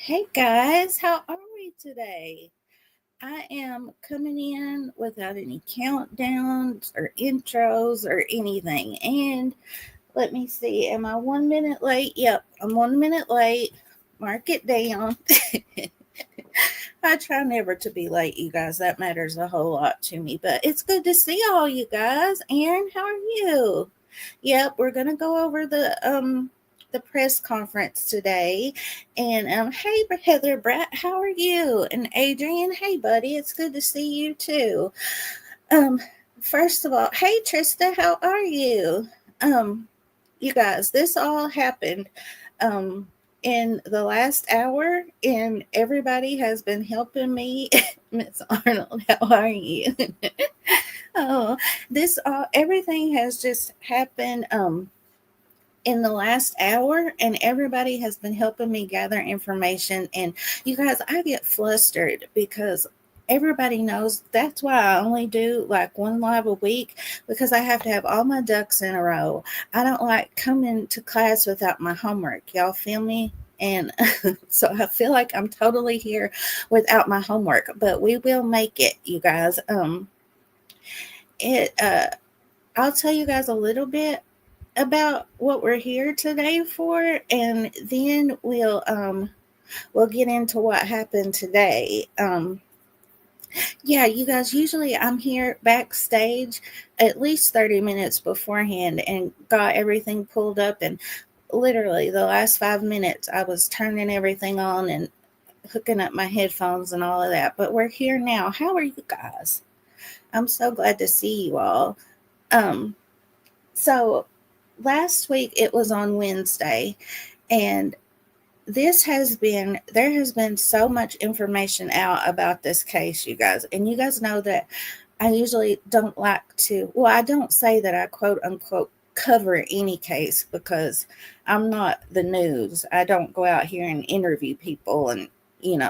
Hey guys, how are we today? I am coming in without any countdowns or intros or anything. And let me see, am I 1 minute late? Yep, I'm 1 minute late. Mark it down. I try never to be late, you guys. That matters a whole lot to me. But it's good to see all you guys. Aaron, how are you? Yep, we're gonna go over the press conference today. And hey Heather Brat, how are you? And Adrian, hey buddy, it's good to see you too. Um, First of all, hey Trista, how are you? Um, you guys, this all happened um in the last hour, and everybody has been helping me. Miss Arnold, how are you? Oh, this all everything has just happened in the last hour, and everybody has been helping me gather information. And you guys, I get flustered because everybody knows that's why I only do like one live a week, because I have to have all my ducks in a row. I don't like coming to class without my homework. Y'all feel me? And so I feel like I'm totally here without my homework, but we will make it, you guys. It I'll tell you guys a little bit about what we're here today for, and then we'll get into what happened today. Yeah, you guys, usually I'm here backstage at least 30 minutes beforehand and got everything pulled up, and literally the last 5 minutes I was turning everything on and hooking up my headphones and all of that. But we're here now. How are you guys? I'm so glad to see you all. um so last week it was on Wednesday, and there has been so much information out about this case, you guys. And you guys know that I usually don't like to, well, I don't say that I quote unquote cover any case, because I'm not the news. I don't go out here and interview people and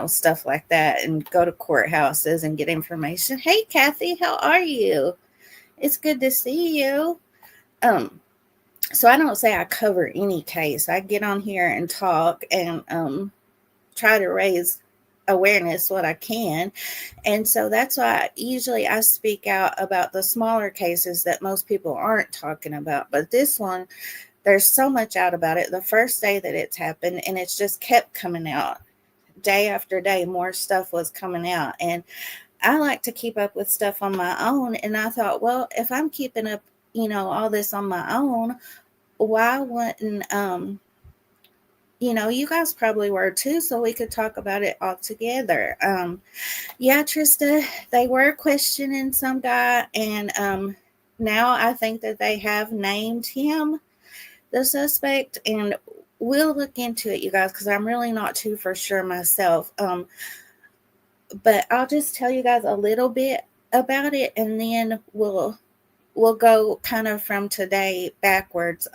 stuff like that, and go to courthouses and get information. Hey Kathy, how are you? It's good to see you. Um so I don't say I cover any case. I get on here and talk and try to raise awareness what I can. And so that's why usually I speak out about the smaller cases that most people aren't talking about. But this one, there's so much out about it. The first day that it's happened, and it's just kept coming out. Day after day, more stuff was coming out. And I like to keep up with stuff on my own. And I thought, well, if I'm keeping up, all this on my own, why wouldn't you guys probably were too, so we could talk about it all together. Yeah, Trista, they were questioning some guy, and now I think that they have named him the suspect, and we'll look into it, you guys, because I'm really not too for sure myself. But I'll just tell you guys a little bit about it, and then we'll go kind of from today backwards.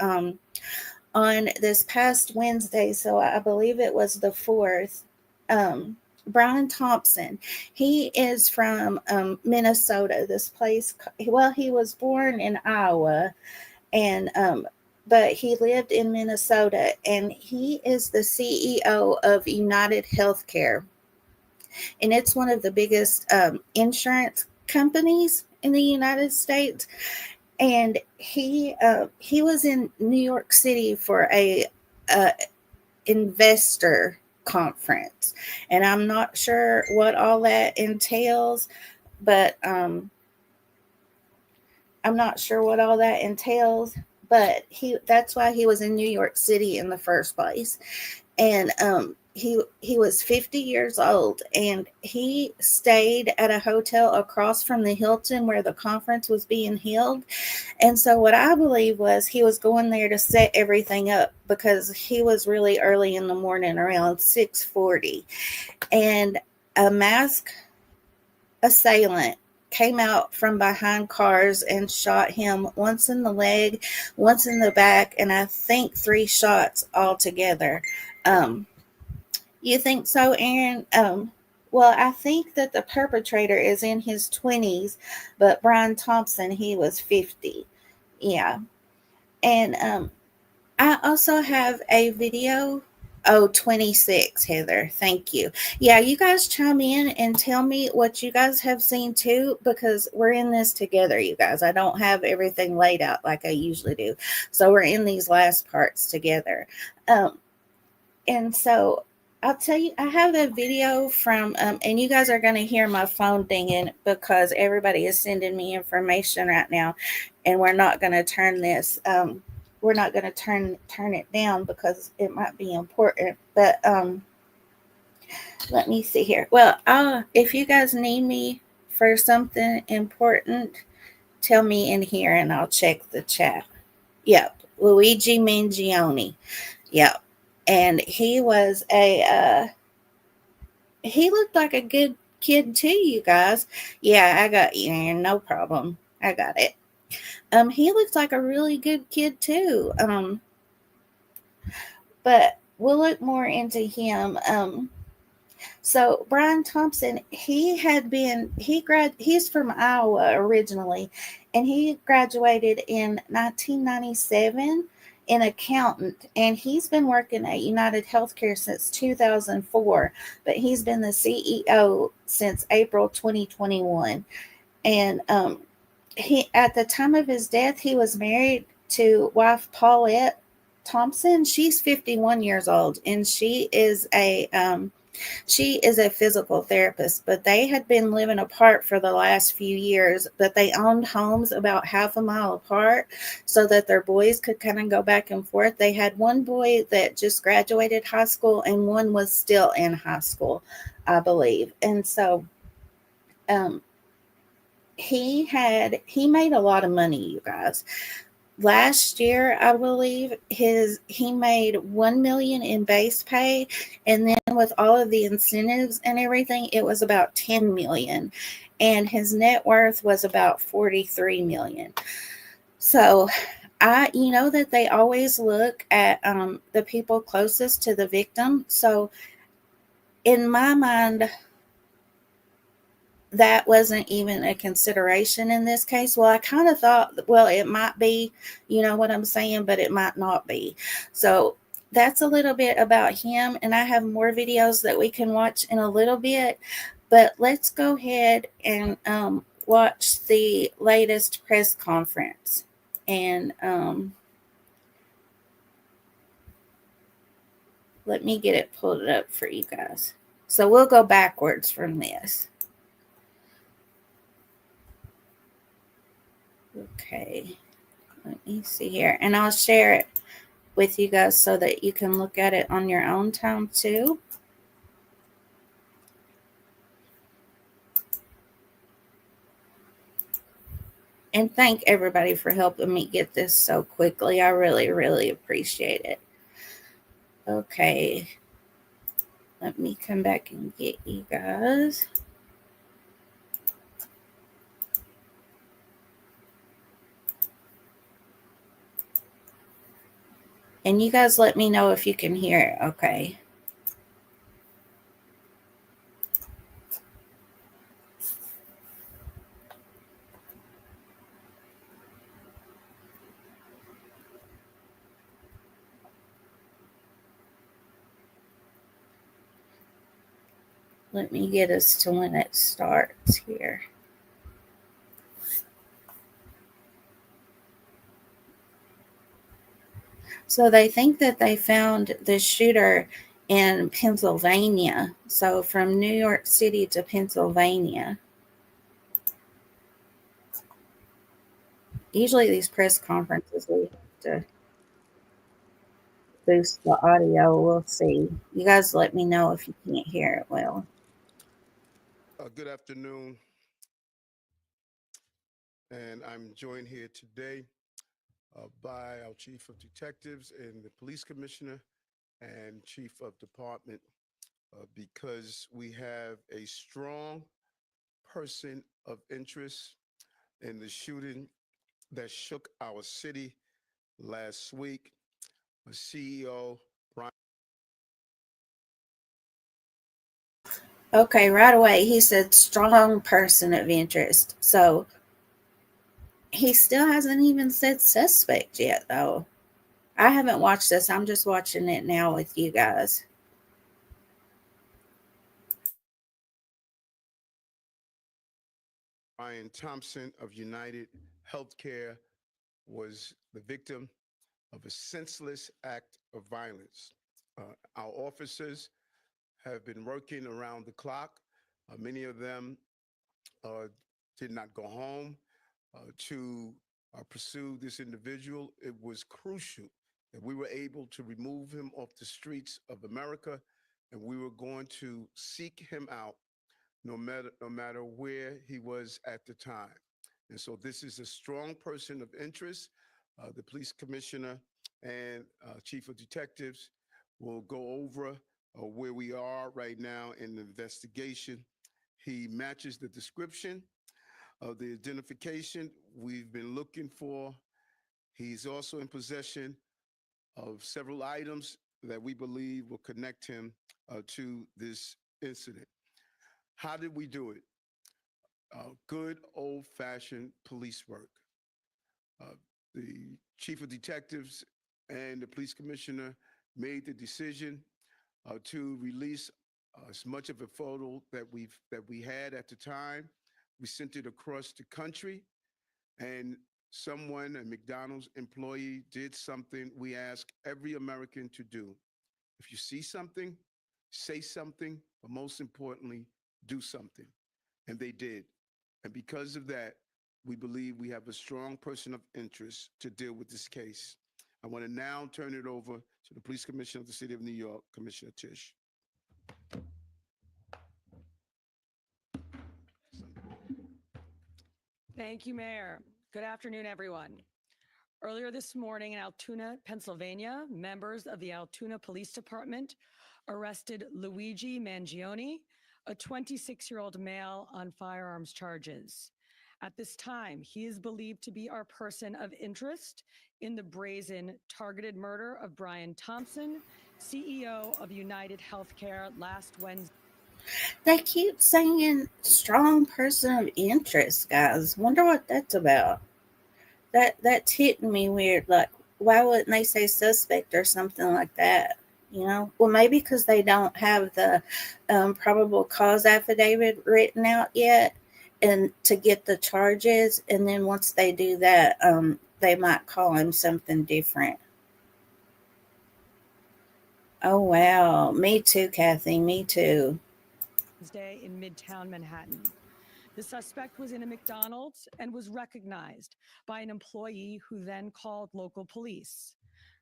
On this past Wednesday, so I believe it was the 4th, Brian Thompson, he is from Minnesota. This place, well, he was born in Iowa, and but he lived in Minnesota, and he is the CEO of United Healthcare, and it's one of the biggest insurance companies in the United States. And he was in New York City for a investor conference, and I'm not sure what all that entails, but I'm not sure what all that entails. But that's why he was in New York City in the first place. And he was 50 years old, and he stayed at a hotel across from the Hilton where the conference was being held. And so what I believe was he was going there to set everything up, because he was really early in the morning, around 6:40, and a masked assailant came out from behind cars and shot him once in the leg, once in the back, and I think 3 shots altogether. You think so, Aaron? Well, I think that the perpetrator is in his 20s, but Brian Thompson, he was 50. Yeah. And I also have a video Oh, 26, Heather. Thank you. Yeah, you guys chime in and tell me what you guys have seen too, because we're in this together, you guys. I don't have everything laid out like I usually do. So we're in these last parts together. Um, and so I'll tell you, I have a video from, and you guys are going to hear my phone dinging because everybody is sending me information right now, and we're not going to turn this. We're not going to turn it down because it might be important. But let me see here. Well, if you guys need me for something important, tell me in here, and I'll check the chat. Yep, Luigi Mangione. Yep, and he was he looked like a good kid too, you guys. Yeah, I got you. No problem. I got it. He looks like a really good kid too. But we'll look more into him. So Brian Thompson, he's from Iowa originally, and he graduated in 1997 in accountant, and he's been working at United Healthcare since 2004, but he's been the CEO since April 2021. And he, at the time of his death, he was married to wife Paulette Thompson. She's 51 years old, and she is a physical therapist, but they had been living apart for the last few years, but they owned homes about half a mile apart so that their boys could kind of go back and forth. They had one boy that just graduated high school and one was still in high school, I believe. And so he made a lot of money, you guys. Last year, I believe he made 1 million in base pay, and then with all of the incentives and everything, it was about 10 million, and his net worth was about 43 million. So you know that they always look at the people closest to the victim. So in my mind, that wasn't even a consideration in this case. Well, I kind of thought, well, it might be, you know what I'm saying, but it might not be. So that's a little bit about him. And I have more videos that we can watch in a little bit, but let's go ahead and watch the latest press conference. And let me get it pulled up for you guys. So we'll go backwards from this. Okay, let me see here. And I'll share it with you guys so that you can look at it on your own time too. And thank everybody for helping me get this so quickly. I really, really appreciate it. Okay, let me come back and get you guys. And you guys let me know if you can hear it, okay? Let me get us to when it starts here. So they think that they found the shooter in Pennsylvania. So from New York City to Pennsylvania. Usually these press conferences, we have to boost the audio. We'll see. You guys let me know if you can't hear it well. Good afternoon. And I'm joined here today by our Chief of Detectives and the Police Commissioner and Chief of Department because we have a strong person of interest in the shooting that shook our city last week. CEO Brian. Okay, right away he said strong person of interest. So he still hasn't even said suspect yet, though. I haven't watched this. I'm just watching it now with you guys. Brian Thompson of United Healthcare was the victim of a senseless act of violence. Our officers have been working around the clock. Many of them uh, did not go home to pursue this individual. It was crucial that we were able to remove him off the streets of America, and we were going to seek him out no matter where he was at the time. And so this is a strong person of interest. The police commissioner and chief of detectives will go over where we are right now in the investigation. He matches the description of the identification we've been looking for. He's also in possession of several items that we believe will connect him to this incident. How did we do it? Good old fashioned police work. Uh, the chief of detectives and the police commissioner made the decision to release as much of a photo that we had at the time. We sent it across the country, and someone, a McDonald's employee, did something we ask every American to do. If you see something, say something, but most importantly, do something. And they did. And because of that, we believe we have a strong person of interest to deal with this case. I want to now turn it over to the Police Commissioner of the City of New York, Commissioner Tisch. Thank you, Mayor. Good afternoon, everyone. Earlier this morning in Altoona, Pennsylvania, members of the Altoona Police Department arrested Luigi Mangione, a 26-year-old male, on firearms charges. At this time, he is believed to be our person of interest in the brazen targeted murder of Brian Thompson, CEO of United Healthcare, last Wednesday. They keep saying strong person of interest, guys. Wonder what that's about. That's hitting me weird. Like, why wouldn't they say suspect or something like that? Well, maybe because they don't have the probable cause affidavit written out yet, and to get the charges, and then once they do that, they might call him something different. Oh wow, me too, Kathy. Me too. Wednesday in Midtown Manhattan. The suspect was in a McDonald's and was recognized by an employee who then called local police.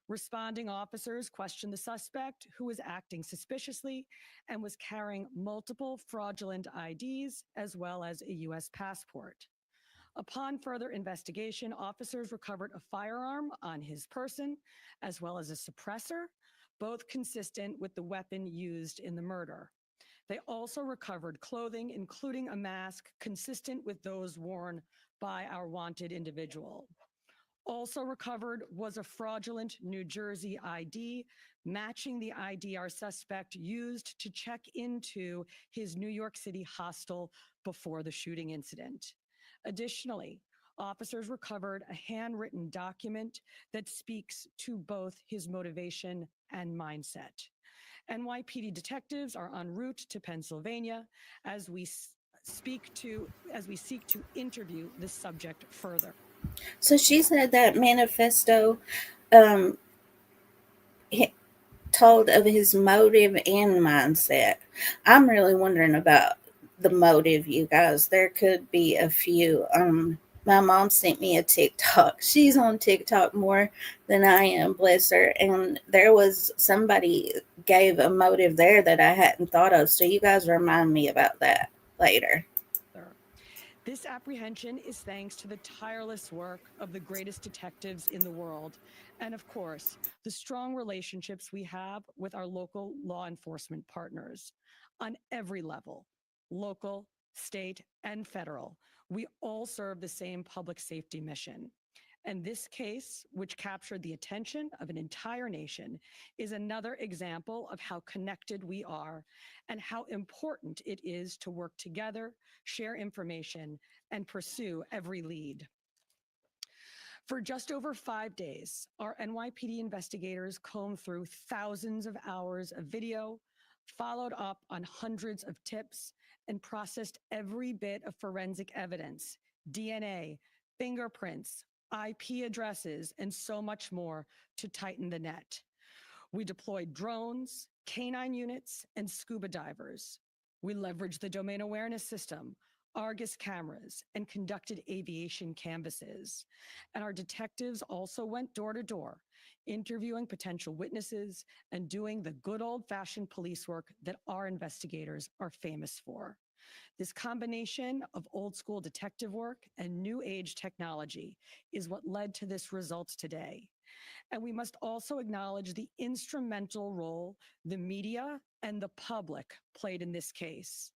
Responding officers questioned the suspect, who was acting suspiciously and was carrying multiple fraudulent IDs as well as a U.S. passport. Upon further investigation, officers recovered a firearm on his person as well as a suppressor, both consistent with the weapon used in the murder. They also recovered clothing, including a mask consistent with those worn by our wanted individual. Also recovered was a fraudulent New Jersey ID, matching the ID our suspect used to check into his New York City hostel before the shooting incident. Additionally, officers recovered a handwritten document that speaks to both his motivation and mindset. NYPD detectives are en route to Pennsylvania as we seek to interview the subject further. So she said that manifesto um, told of his motive and mindset. I'm really wondering about the motive, you guys. There could be a few. My mom sent me a TikTok. She's on TikTok more than I am, bless her. And there was somebody gave a motive there that I hadn't thought of. So you guys remind me about that later. This apprehension is thanks to the tireless work of the greatest detectives in the world, and of course, the strong relationships we have with our local law enforcement partners. On every level, local, state, and federal, we all serve the same public safety mission. And this case, which captured the attention of an entire nation, is another example of how connected we are and how important it is to work together, share information, and pursue every lead. For just over 5 days, our NYPD investigators combed through thousands of hours of video, followed up on hundreds of tips, and processed every bit of forensic evidence, DNA, fingerprints, IP addresses, and so much more to tighten the net. We deployed drones, canine units, and scuba divers. We leveraged the domain awareness system, Argus cameras, and conducted aviation canvasses. And our detectives also went door to door, interviewing potential witnesses and doing the good old-fashioned police work that our investigators are famous for. This combination of old school detective work and new age technology is what led to this result today. And we must also acknowledge the instrumental role the media and the public played in this case.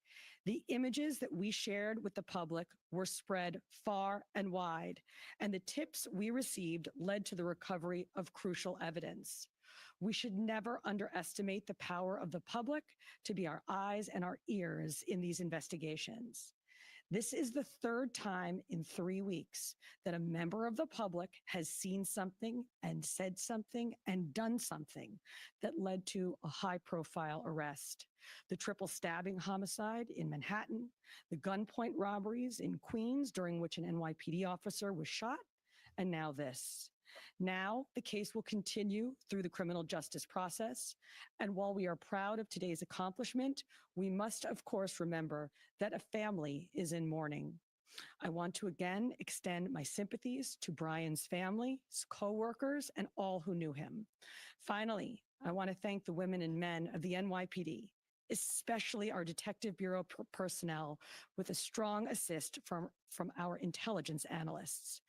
The images that we shared with the public were spread far and wide, and the tips we received led to the recovery of crucial evidence. We should never underestimate the power of the public to be our eyes and our ears in these investigations. This is the third time in 3 weeks that a member of the public has seen something and said something and done something that led to a high-profile arrest. The triple stabbing homicide in Manhattan, the gunpoint robberies in Queens during which an NYPD officer was shot, and now this. Now, the case will continue through the criminal justice process. And while we are proud of today's accomplishment, we must, of course, remember that a family is in mourning. I want to again extend my sympathies to Brian's family, his coworkers, and all who knew him. Finally, I want to thank the women and men of the NYPD, especially our Detective Bureau personnel, with a strong assist from our intelligence analysts.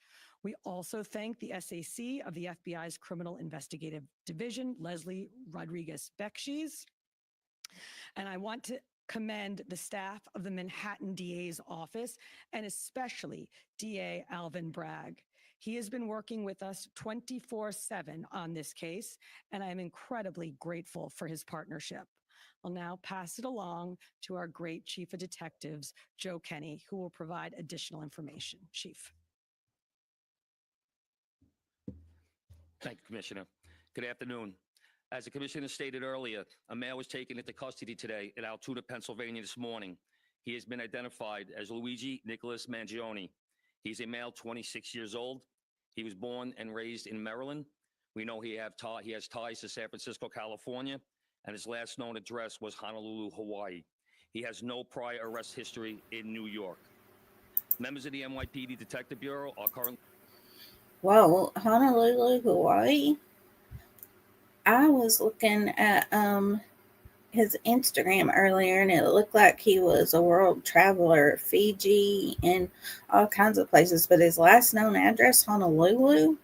We also thank the SAC of the FBI's Criminal Investigative Division, Leslie Rodriguez-Bekshies. And I want to commend the staff of the Manhattan DA's office, and especially DA Alvin Bragg. He has been working with us 24/7 on this case, and I am incredibly grateful for his partnership. I'll now pass it along to our great Chief of Detectives, Joe Kenny, who will provide additional information. Chief. Thank you, Commissioner. Good afternoon. As the Commissioner stated earlier, a male was taken into custody today in Altoona, Pennsylvania this morning. He has been identified as Luigi Nicholas Mangione. He's a male, 26 years old. He was born and raised in Maryland. We know he has ties to San Francisco, California, and his last known address was Honolulu, Hawaii. He has no prior arrest history in New York. Members of the NYPD Detective Bureau are currently... Whoa, Honolulu, Hawaii. I was looking at his Instagram earlier, and it looked like he was a world traveler, Fiji and all kinds of places. But his last known address, Honolulu.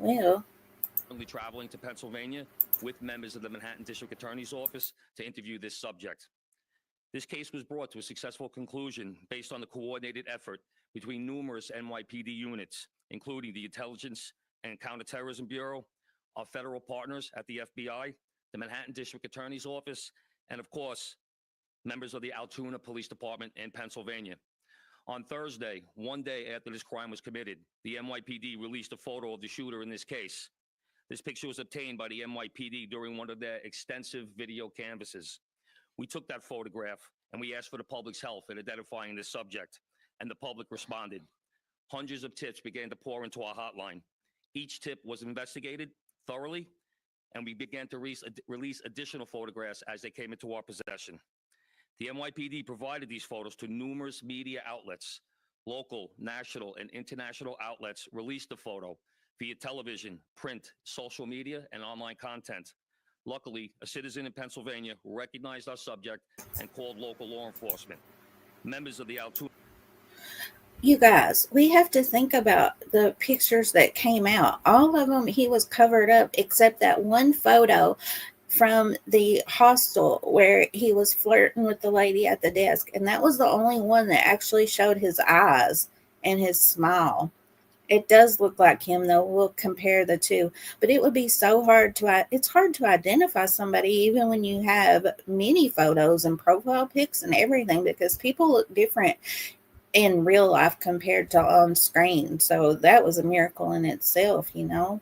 Well, traveling to Pennsylvania with members of the Manhattan District Attorney's Office to interview this subject. This case was brought to a successful conclusion based on the coordinated effort between numerous NYPD units, including the Intelligence and Counterterrorism Bureau, our federal partners at the FBI, the Manhattan District Attorney's Office, and of course, members of the Altoona Police Department in Pennsylvania. On Thursday, one day after this crime was committed, the NYPD released a photo of the shooter in this case. This picture was obtained by the NYPD during one of their extensive video canvasses. We took that photograph and we asked for the public's help in identifying this subject, and the public responded. Hundreds of tips began to pour into our hotline. Each tip was investigated thoroughly, and we began to release additional photographs as they came into our possession. The NYPD provided these photos to numerous media outlets. Local, national, and international outlets released the photo via television, print, social media, and online content. Luckily, a citizen in Pennsylvania recognized our subject and called local law enforcement. Members of the Altoona... You guys, we have to think about the pictures that came out. All of them, he was covered up except that one photo from the hostel where he was flirting with the lady at the desk. And that was the only one that actually showed his eyes and his smile. It does look like him, though. We'll compare the two. But it would be so hard it's hard to identify somebody even when you have many photos and profile pics and everything, because people look different in real life compared to on screen. So that was a miracle in itself, you know.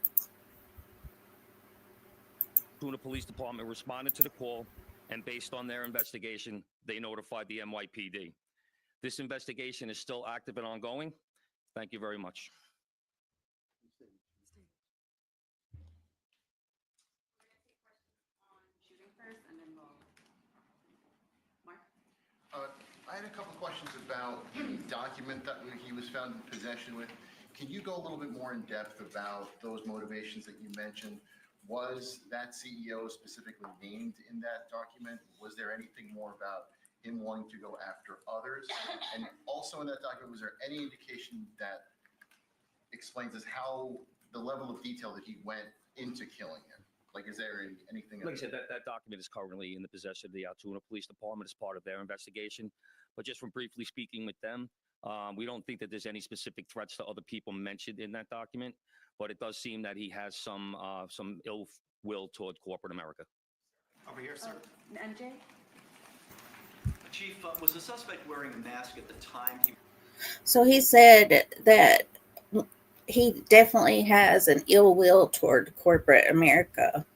The Police Department responded to the call and based on their investigation, they notified the NYPD. This investigation is still active and ongoing. Thank you very much. I had a couple of questions about the document that he was found in possession with. Can you go a little bit more in depth about those motivations that you mentioned? Was that CEO specifically named in that document? Was there anything more about him wanting to go after others? And also in that document, was there any indication that explains us how the level of detail that he went into killing him? Like, is there anything? Like I said, that document is currently in the possession of the Altoona Police Department as part of their investigation. But just from briefly speaking with them, we don't think that there's any specific threats to other people mentioned in that document. But it does seem that he has some ill will toward corporate America. Over here, sir. MJ? Chief, was the suspect wearing a mask at the time he... So he said that he definitely has an ill will toward corporate America.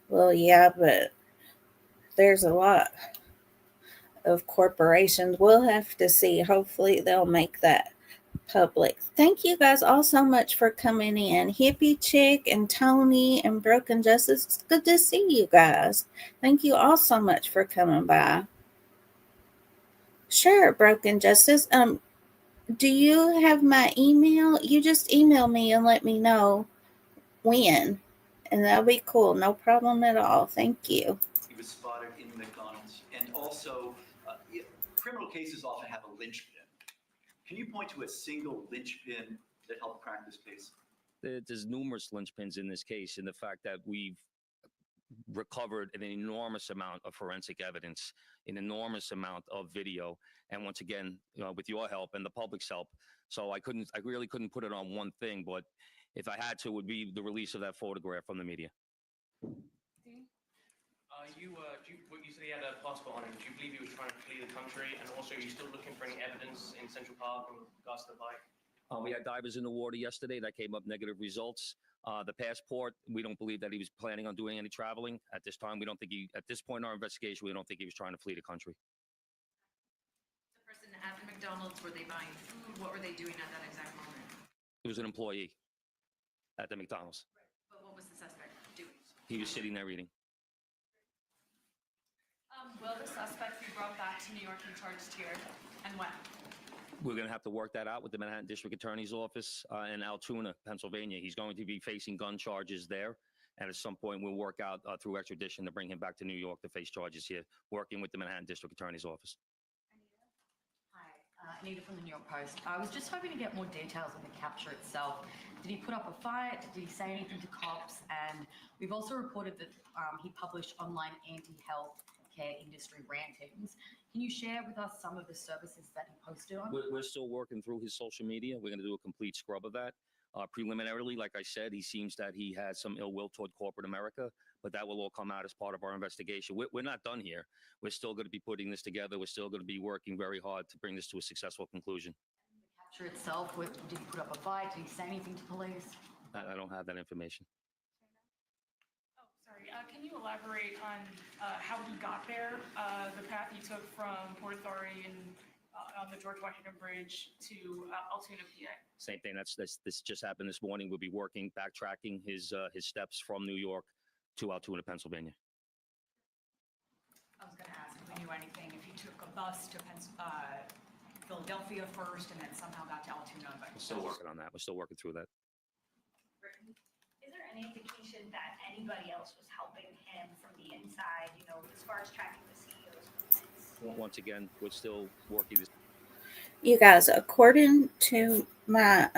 Well, yeah, but there's a lot of corporations. We'll have to see. Hopefully they'll make that public. Thank you guys all so much for coming in. Hippie Chick and Tony and Broken Justice. It's good to see you guys. Thank you all so much for coming by. Sure, Broken Justice. Do you have my email? You just email me and let me know when, and that'll be cool. No problem at all. Thank you. He was spotted in the McDonald's. And also, criminal cases often have a linchpin. Can you point to a single linchpin that helped crack this case? There's numerous linchpins in this case, in the fact that we've recovered an enormous amount of forensic evidence, an enormous amount of video, and once again, with your help and the public's help. So I really couldn't put it on one thing, but if I had to, it would be the release of that photograph from the media. You said he had a passport on him. Do you believe he was trying to flee the country? And also, are you still looking for any evidence in Central Park in regards to the bike? We had divers in the water yesterday that came up negative results. The passport, we don't believe that he was planning on doing any traveling at this time. We don't think at this point in our investigation, we don't think he was trying to flee the country. The person at the McDonald's, were they buying food? What were they doing at that exact moment? It was an employee at the McDonald's. Right. But what was the suspect doing? He was sitting there eating. Will the suspect be brought back to New York and charged here, and when? We're going to have to work that out with the Manhattan District Attorney's Office in Altoona, Pennsylvania. He's going to be facing gun charges there. And at some point, we'll work out through extradition to bring him back to New York to face charges here, working with the Manhattan District Attorney's Office. Hi, Anita from the New York Post. I was just hoping to get more details on the capture itself. Did he put up a fight? Did he say anything to cops? And we've also reported that he published online anti-health care industry rantings. Can you share with us some of the services that he posted on? We're still working through his social media. We're going to do a complete scrub of that. Preliminarily, like I said, he seems that he has some ill will toward corporate America, but that will all come out as part of our investigation. We're not done here. We're still going to be putting this together. We're still going to be working very hard to bring this to a successful conclusion. The capture itself, did he put up a fight? Did he say anything to police? I don't have that information. Can you elaborate on how he got there, the path he took from Port Authority and on the George Washington Bridge to Altoona, PA? Same thing. This just happened this morning. We'll be backtracking his steps from New York to Altoona, Pennsylvania. I was going to ask if we knew anything, if he took a bus to Philadelphia first and then somehow got to Altoona. But We're still working on that. We're still working through that. Is there any indication that anybody else was helping him from the inside, as far as tracking the CEO's movements? Once again, we're still working this. You guys, according to my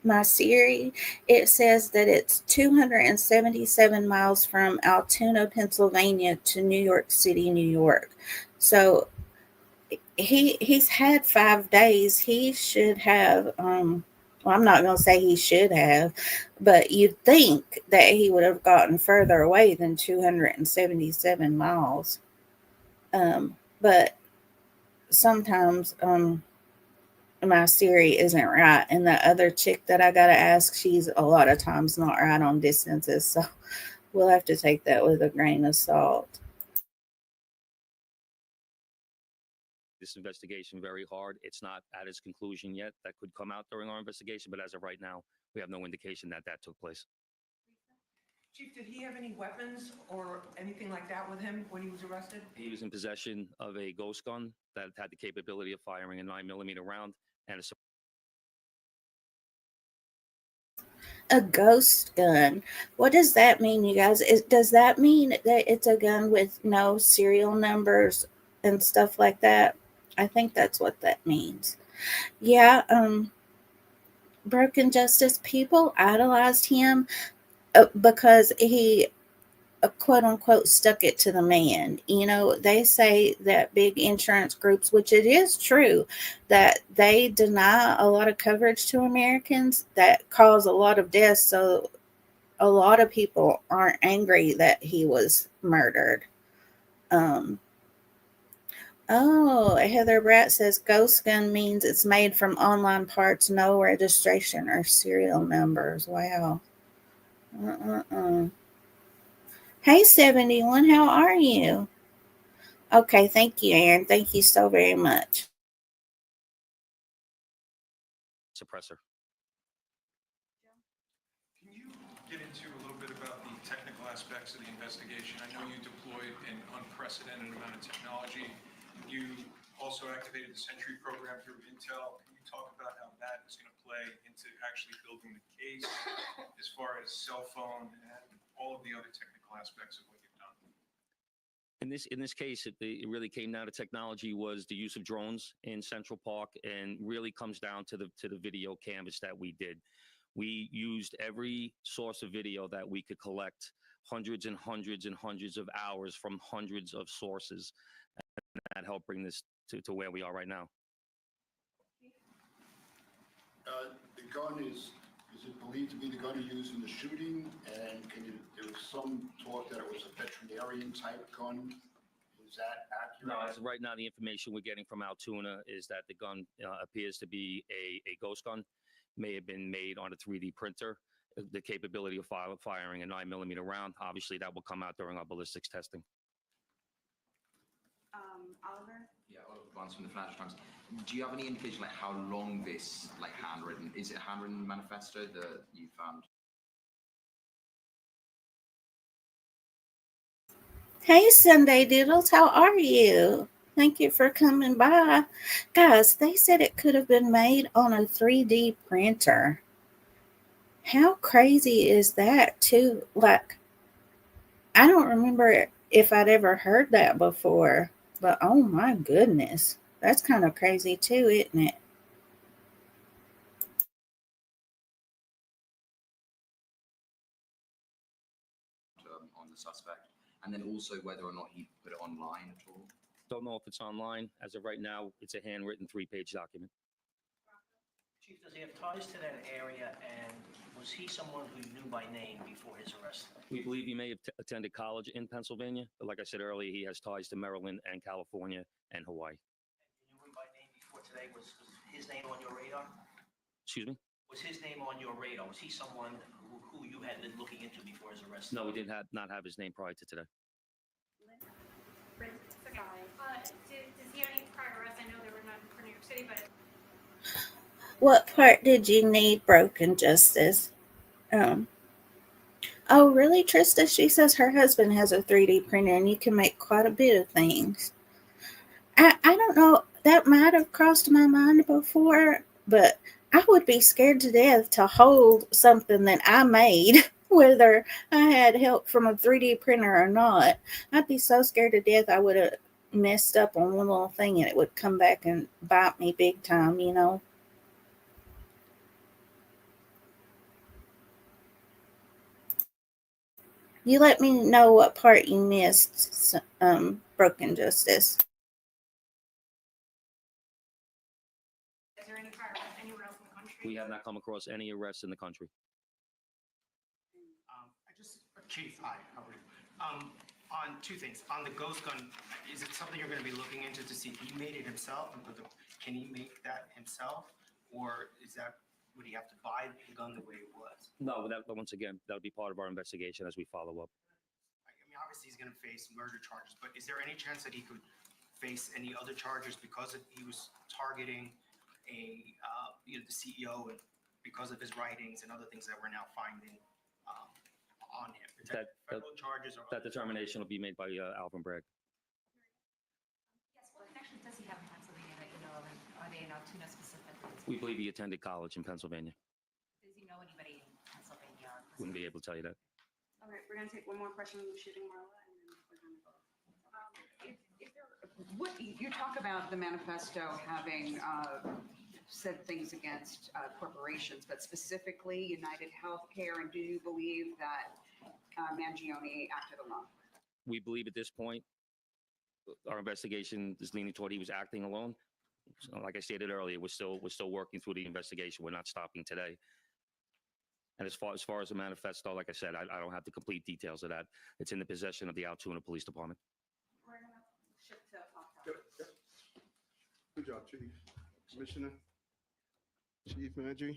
my Siri, it says that it's 277 miles from Altoona, Pennsylvania to New York City, New York. So he's had 5 days. He should have well, I'm not going to say he should have, but you'd think that he would have gotten further away than 277 miles. But sometimes my Siri isn't right. And the other chick that I got to ask, she's a lot of times not right on distances. So we'll have to take that with a grain of salt. this investigation very hard. It's not at its conclusion yet. That could come out during our investigation, but as of right now, we have no indication that that took place. Chief, did he have any weapons or anything like that with him when he was arrested? He was in possession of a ghost gun that had the capability of firing a 9mm round and A ghost gun. What does that mean, you guys? Does that mean that it's a gun with no serial numbers and stuff like that? I think that's what that means. Yeah, Broken Justice, people idolized him because he quote unquote stuck it to the man. You know, they say that big insurance groups, which it is true, that they deny a lot of coverage to Americans that cause a lot of deaths. So a lot of people aren't angry that he was murdered. Oh, Heather Bratt says ghost gun means it's made from online parts, no registration or serial numbers. Wow. Hey, 71, how are you? Okay, thank you, Aaron. Thank you so very much. suppressor. Can you get into a little bit about the technical aspects of the investigation? I know you deployed an unprecedented amount of technology. You also activated the Sentry program through Intel. Can you talk about how that is going to play into actually building the case as far as cell phone and all of the other technical aspects of what you've done? In this case, it really came down to technology was the use of drones in Central Park, and really comes down to the video canvas that we did. We used every source of video that we could collect, hundreds and hundreds and hundreds of hours from hundreds of sources, and that helped bring this to where we are right now. The gun is it believed to be the gun he used in the shooting? And there was some talk that it was a veterinarian type gun. Is that accurate? No, as of right now, the information we're getting from Altoona is that the gun appears to be a ghost gun, may have been made on a 3D printer. The capability of firing a 9mm round, obviously that will come out during our ballistics testing. Oliver? Yeah, Oliver Barnes from the Financial Times. Do you have any indication like how long this handwritten, is it a handwritten manifesto that you found? Hey, Sunday Doodles, how are you? Thank you for coming by. Guys, they said it could have been made on a 3D printer. How crazy is that, too? Like, I don't remember if I'd ever heard that before, but oh my goodness, that's kind of crazy too, isn't it? On the suspect, and then also whether or not he put it online at all? Don't know if it's online. As of right now, it's a handwritten 3-page document. Chief, does he have ties to that area, and was he someone who you knew by name before his arrest? We believe he may have attended college in Pennsylvania, but like I said earlier, he has ties to Maryland and California and Hawaii. You knew him by name before today. Was his name on your radar? Excuse me? Was his name on your radar? Was he someone who you had been looking into before his arrest? No, we did not have his name prior to today. Does he have any prior arrests? I know there were none for New York City, but. What part did you need, Broken Justice? Oh, really, Trista? She says her husband has a 3D printer and you can make quite a bit of things. I don't know. That might have crossed my mind before, but I would be scared to death to hold something that I made, whether I had help from a 3D printer or not. I'd be so scared to death I would have messed up on one little thing and it would come back and bite me big time, you know. You let me know what part you missed, Broken Justice. Is there any prior arrests anywhere else in the country? We have not come across any arrests in the country. Chief, hi, how are you? On two things. On the ghost gun, is it something you're going to be looking into to see if he made it himself? Can he make that himself? Or would he have to buy the gun the way it was? No, once again, that'll be part of our investigation as we follow up. I mean, obviously he's going to face murder charges, but is there any chance that he could face any other charges because he was targeting the CEO and because of his writings and other things that we're now finding on him? Is that federal charges or That determination will be made by Alvin Bragg. Yes, what connections does he have in Pennsylvania that you know of, and are they in Altoona specifically? We believe he attended college in Pennsylvania. Does he know anybody in Pennsylvania? Wouldn't be able to tell you that. All right, we're gonna take one more question from shooting Marla, and then we're gonna go. What, you talk about the manifesto having said things against corporations, but specifically United Healthcare, and do you believe that Mangione acted alone? We believe at this point, our investigation is leaning toward he was acting alone. So like I stated earlier, we're still working through the investigation. We're not stopping today. And as far as the manifesto, like I said, I don't have the complete details of that. It's in the possession of the Altoona Police Department. We're gonna shift to Foxhound. Good job, Chief. Commissioner, Chief Manager.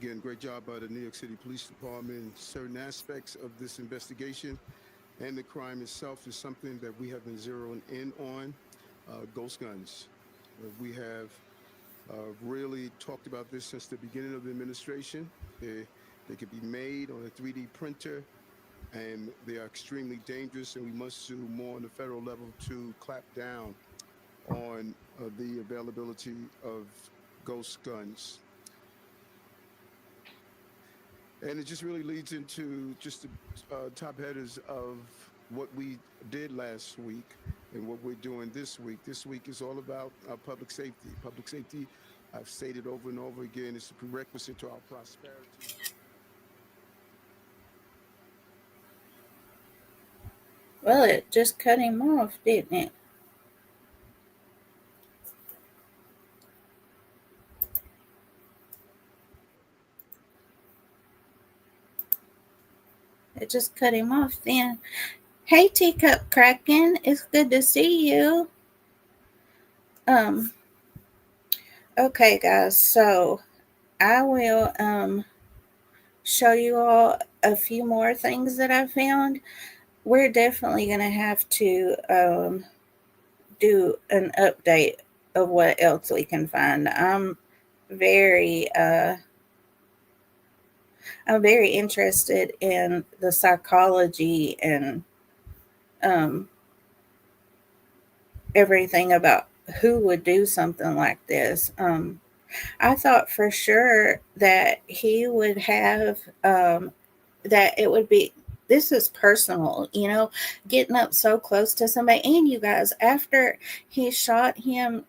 Again, great job by the New York City Police Department. Certain aspects of this investigation and the crime itself is something that we have been zeroing in on. Ghost guns. We have really talked about this since the beginning of the administration. They can be made on a 3D printer, and they are extremely dangerous, and we must do more on the federal level to clap down on the availability of ghost guns. And it just really leads into just the top headers of what we did last week and what we're doing this week. This week is all about public safety. Public safety, I've stated over and over again, is a prerequisite to our prosperity. Well, it just cut him off, didn't it? It just cut him off then. Hey, Teacup Kraken, it's good to see you. Okay, guys, so I will show you all a few more things that I found. We're definitely going to have to do an update of what else we can find. I'm very interested in the psychology and everything about who would do something like this. I thought for sure that he would have, that it would be, this is personal, getting up so close to somebody. And you guys, after he shot him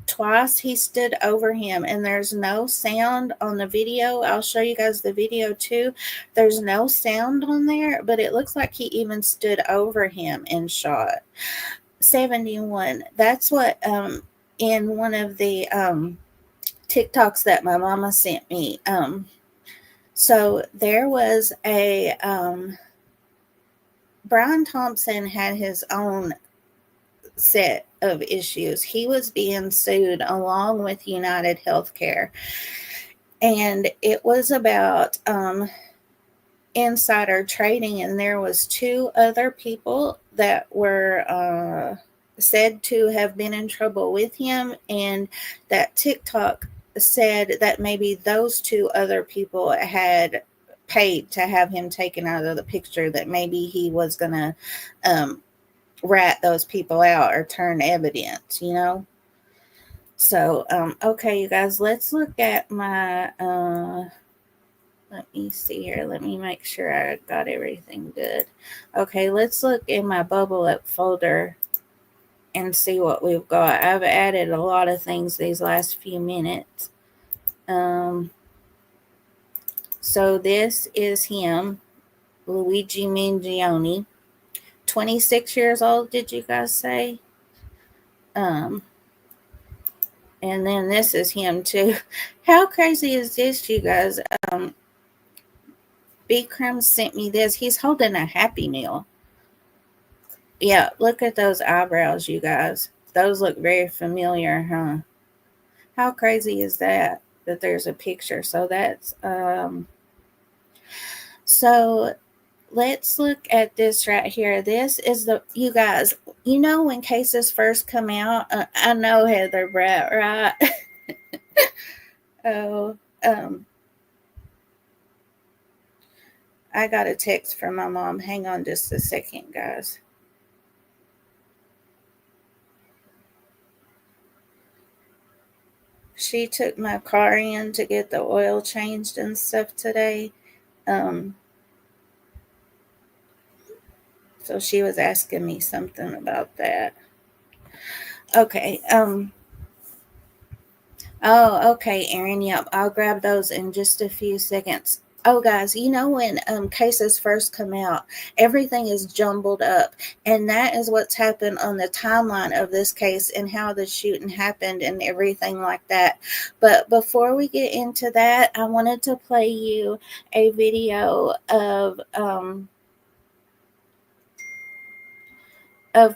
twice, he stood over him, and there's no sound on the video. I'll show you guys the video too. There's no sound on there, but it looks like he even stood over him and shot. 71. That's what in one of the TikToks that my mama sent me. So there was a Brian Thompson had his own set of issues. He was being sued along with United Healthcare, and it was about insider trading, and there was two other people that were said to have been in trouble with him, and that TikTok said that maybe those two other people had paid to have him taken out of the picture, that maybe he was gonna rat those people out or turn evidence, So okay, you guys, let's look at my let me see here. Let me make sure I got everything good. Okay, let's look in my bubble up folder and see what we've got. I've added a lot of things these last few minutes. So this is him, Luigi Mangione, 26 years old, did you guys say? And then this is him too. How crazy is this, you guys? B. Crumb sent me this. He's holding a Happy Meal. Yeah, look at those eyebrows, you guys. Those look very familiar, huh? How crazy is that there's a picture? So that's so let's look at this right here. This is you guys, when cases first come out, I know Heather Bratt, right? Oh, I got a text from my mom. Hang on just a second, guys. She took my car in to get the oil changed and stuff today. So she was asking me something about that. Okay. Oh, okay, Erin. Yep, I'll grab those in just a few seconds. Oh, guys, when cases first come out, everything is jumbled up, and that is what's happened on the timeline of this case and how the shooting happened and everything like that. But before we get into that, I wanted to play you a video of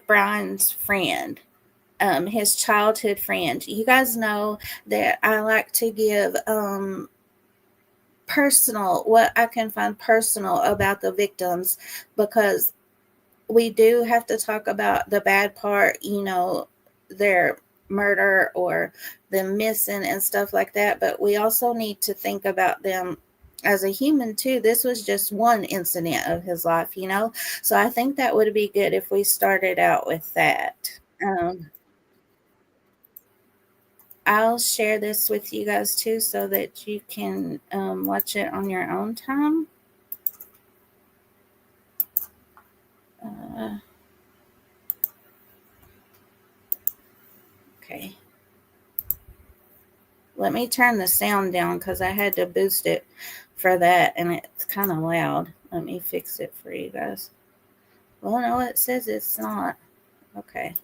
Brian's friend. His childhood friend. You guys know that I like to give what I can find personal about the victims, because we do have to talk about the bad part, their murder or them missing and stuff like that, but we also need to think about them as a human too. This was just one incident of his life, so I think that would be good if we started out with that. I'll share this with you guys too so that you can watch it on your own time. Okay. Let me turn the sound down because I had to boost it for that and it's kind of loud. Let me fix it for you guys. Well, no, it says it's not. Okay.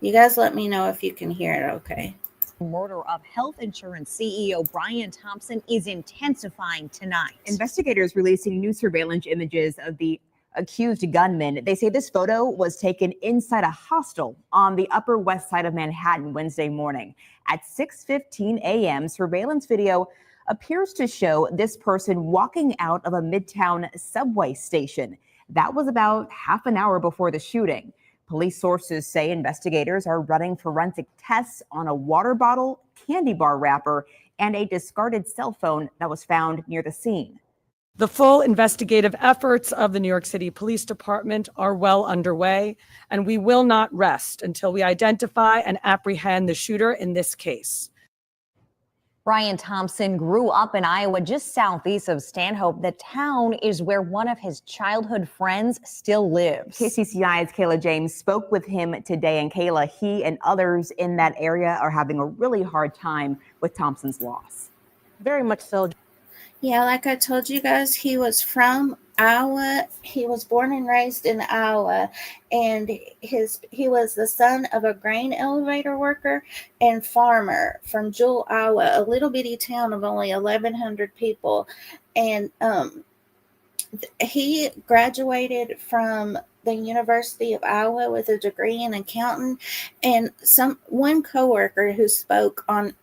You guys let me know if you can hear it okay. Murder of health insurance CEO Brian Thompson is intensifying tonight. Investigators releasing new surveillance images of the accused gunman. They say this photo was taken inside a hostel on the Upper West Side of Manhattan Wednesday morning. At 6:15 a.m., surveillance video appears to show this person walking out of a Midtown subway station. That was about half an hour before the shooting. Police sources say investigators are running forensic tests on a water bottle, candy bar wrapper, and a discarded cell phone that was found near the scene. The full investigative efforts of the New York City Police Department are well underway, and we will not rest until we identify and apprehend the shooter in this case. Brian Thompson grew up in Iowa, just southeast of Stanhope. The town is where one of his childhood friends still lives. KCCI's Kayla James spoke with him today, and Kayla, he and others in that area are having a really hard time with Thompson's loss. Very much so. Yeah, like I told you guys, he was from Iowa. He was born and raised in Iowa, and he was the son of a grain elevator worker and farmer from Jewell, Iowa, a little bitty town of only 1,100 people. And he graduated from the University of Iowa with a degree in accounting. And one coworker who spoke on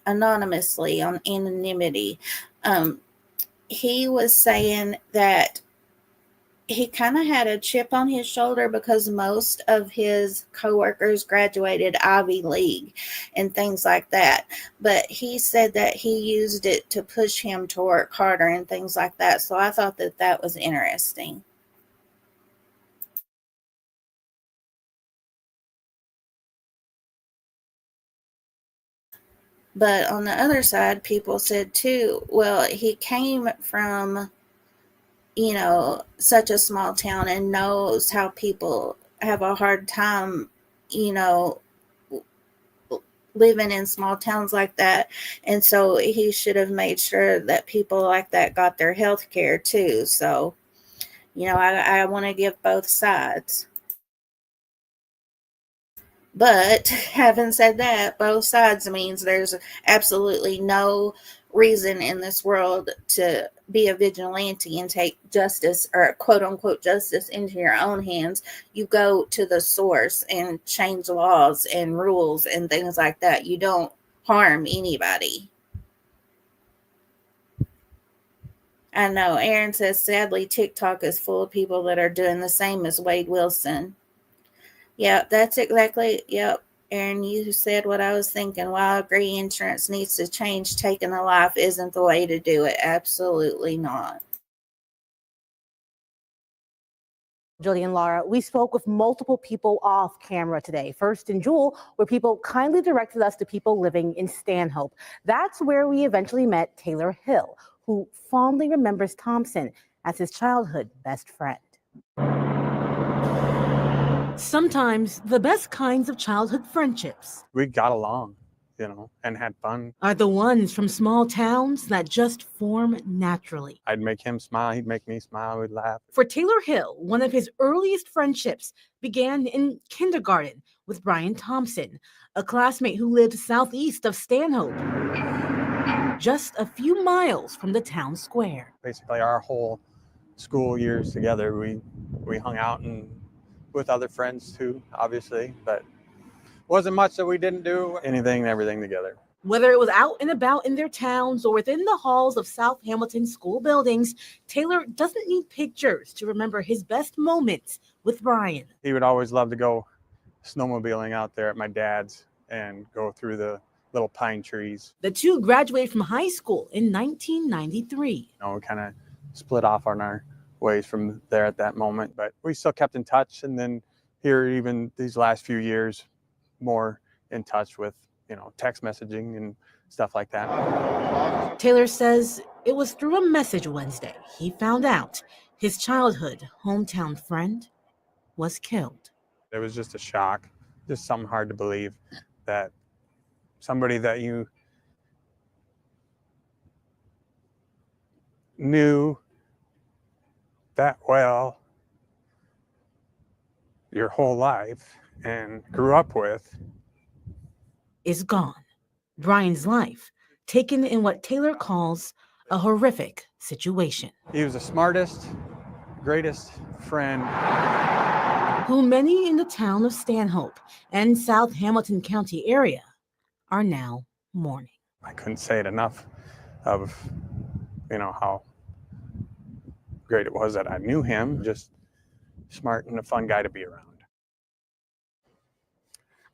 anonymously on anonymity, he was saying that he kind of had a chip on his shoulder because most of his coworkers graduated Ivy League and things like that. But he said that he used it to push him to work harder and things like that. So I thought that was interesting. But on the other side, people said too, well, he came from, such a small town and knows how people have a hard time, living in small towns like that. And so he should have made sure that people like that got their health care too. So, I want to give both sides. But having said that, both sides means there's absolutely no reason in this world to be a vigilante and take justice, or quote unquote justice, into your own hands. You go to the source and change laws and rules and things like that. You don't harm anybody. I know Aaron says, sadly, TikTok is full of people that are doing the same as Wade Wilson. Yep, that's exactly, yep. Aaron, you said what I was thinking. While I agree insurance needs to change, taking a life isn't the way to do it. Absolutely not. Jillian and Laura, we spoke with multiple people off camera today. First in Jewel, where people kindly directed us to people living in Stanhope. That's where we eventually met Taylor Hill, who fondly remembers Thompson as his childhood best friend. Sometimes the best kinds of childhood friendships We got along, and had fun. are the ones from small towns that just form naturally. I'd make him smile, he'd make me smile, we'd laugh. For Taylor Hill, one of his earliest friendships began in kindergarten with Brian Thompson, a classmate who lived southeast of Stanhope, just a few miles from the town square. Basically, our whole school years together, we hung out and with other friends too, obviously, but wasn't much that we didn't do anything and everything together. Whether it was out and about in their towns or within the halls of South Hamilton school buildings, Taylor doesn't need pictures to remember his best moments with Brian. He would always love to go snowmobiling out there at my dad's and go through the little pine trees. The two graduated from high school in 1993. We kind of split off on our ways from there at that moment, but we still kept in touch. And then here, even these last few years, more in touch with, text messaging and stuff like that. Taylor says it was through a message Wednesday he found out his childhood hometown friend was killed. It was just a shock, just something hard to believe that somebody that you knew that well your whole life and grew up with is gone. Brian's life taken in what Taylor calls a horrific situation. He was the smartest, greatest friend who many in the town of Stanhope and South Hamilton County area are now mourning. I couldn't say it enough of, how great it was that I knew him, just smart and a fun guy to be around.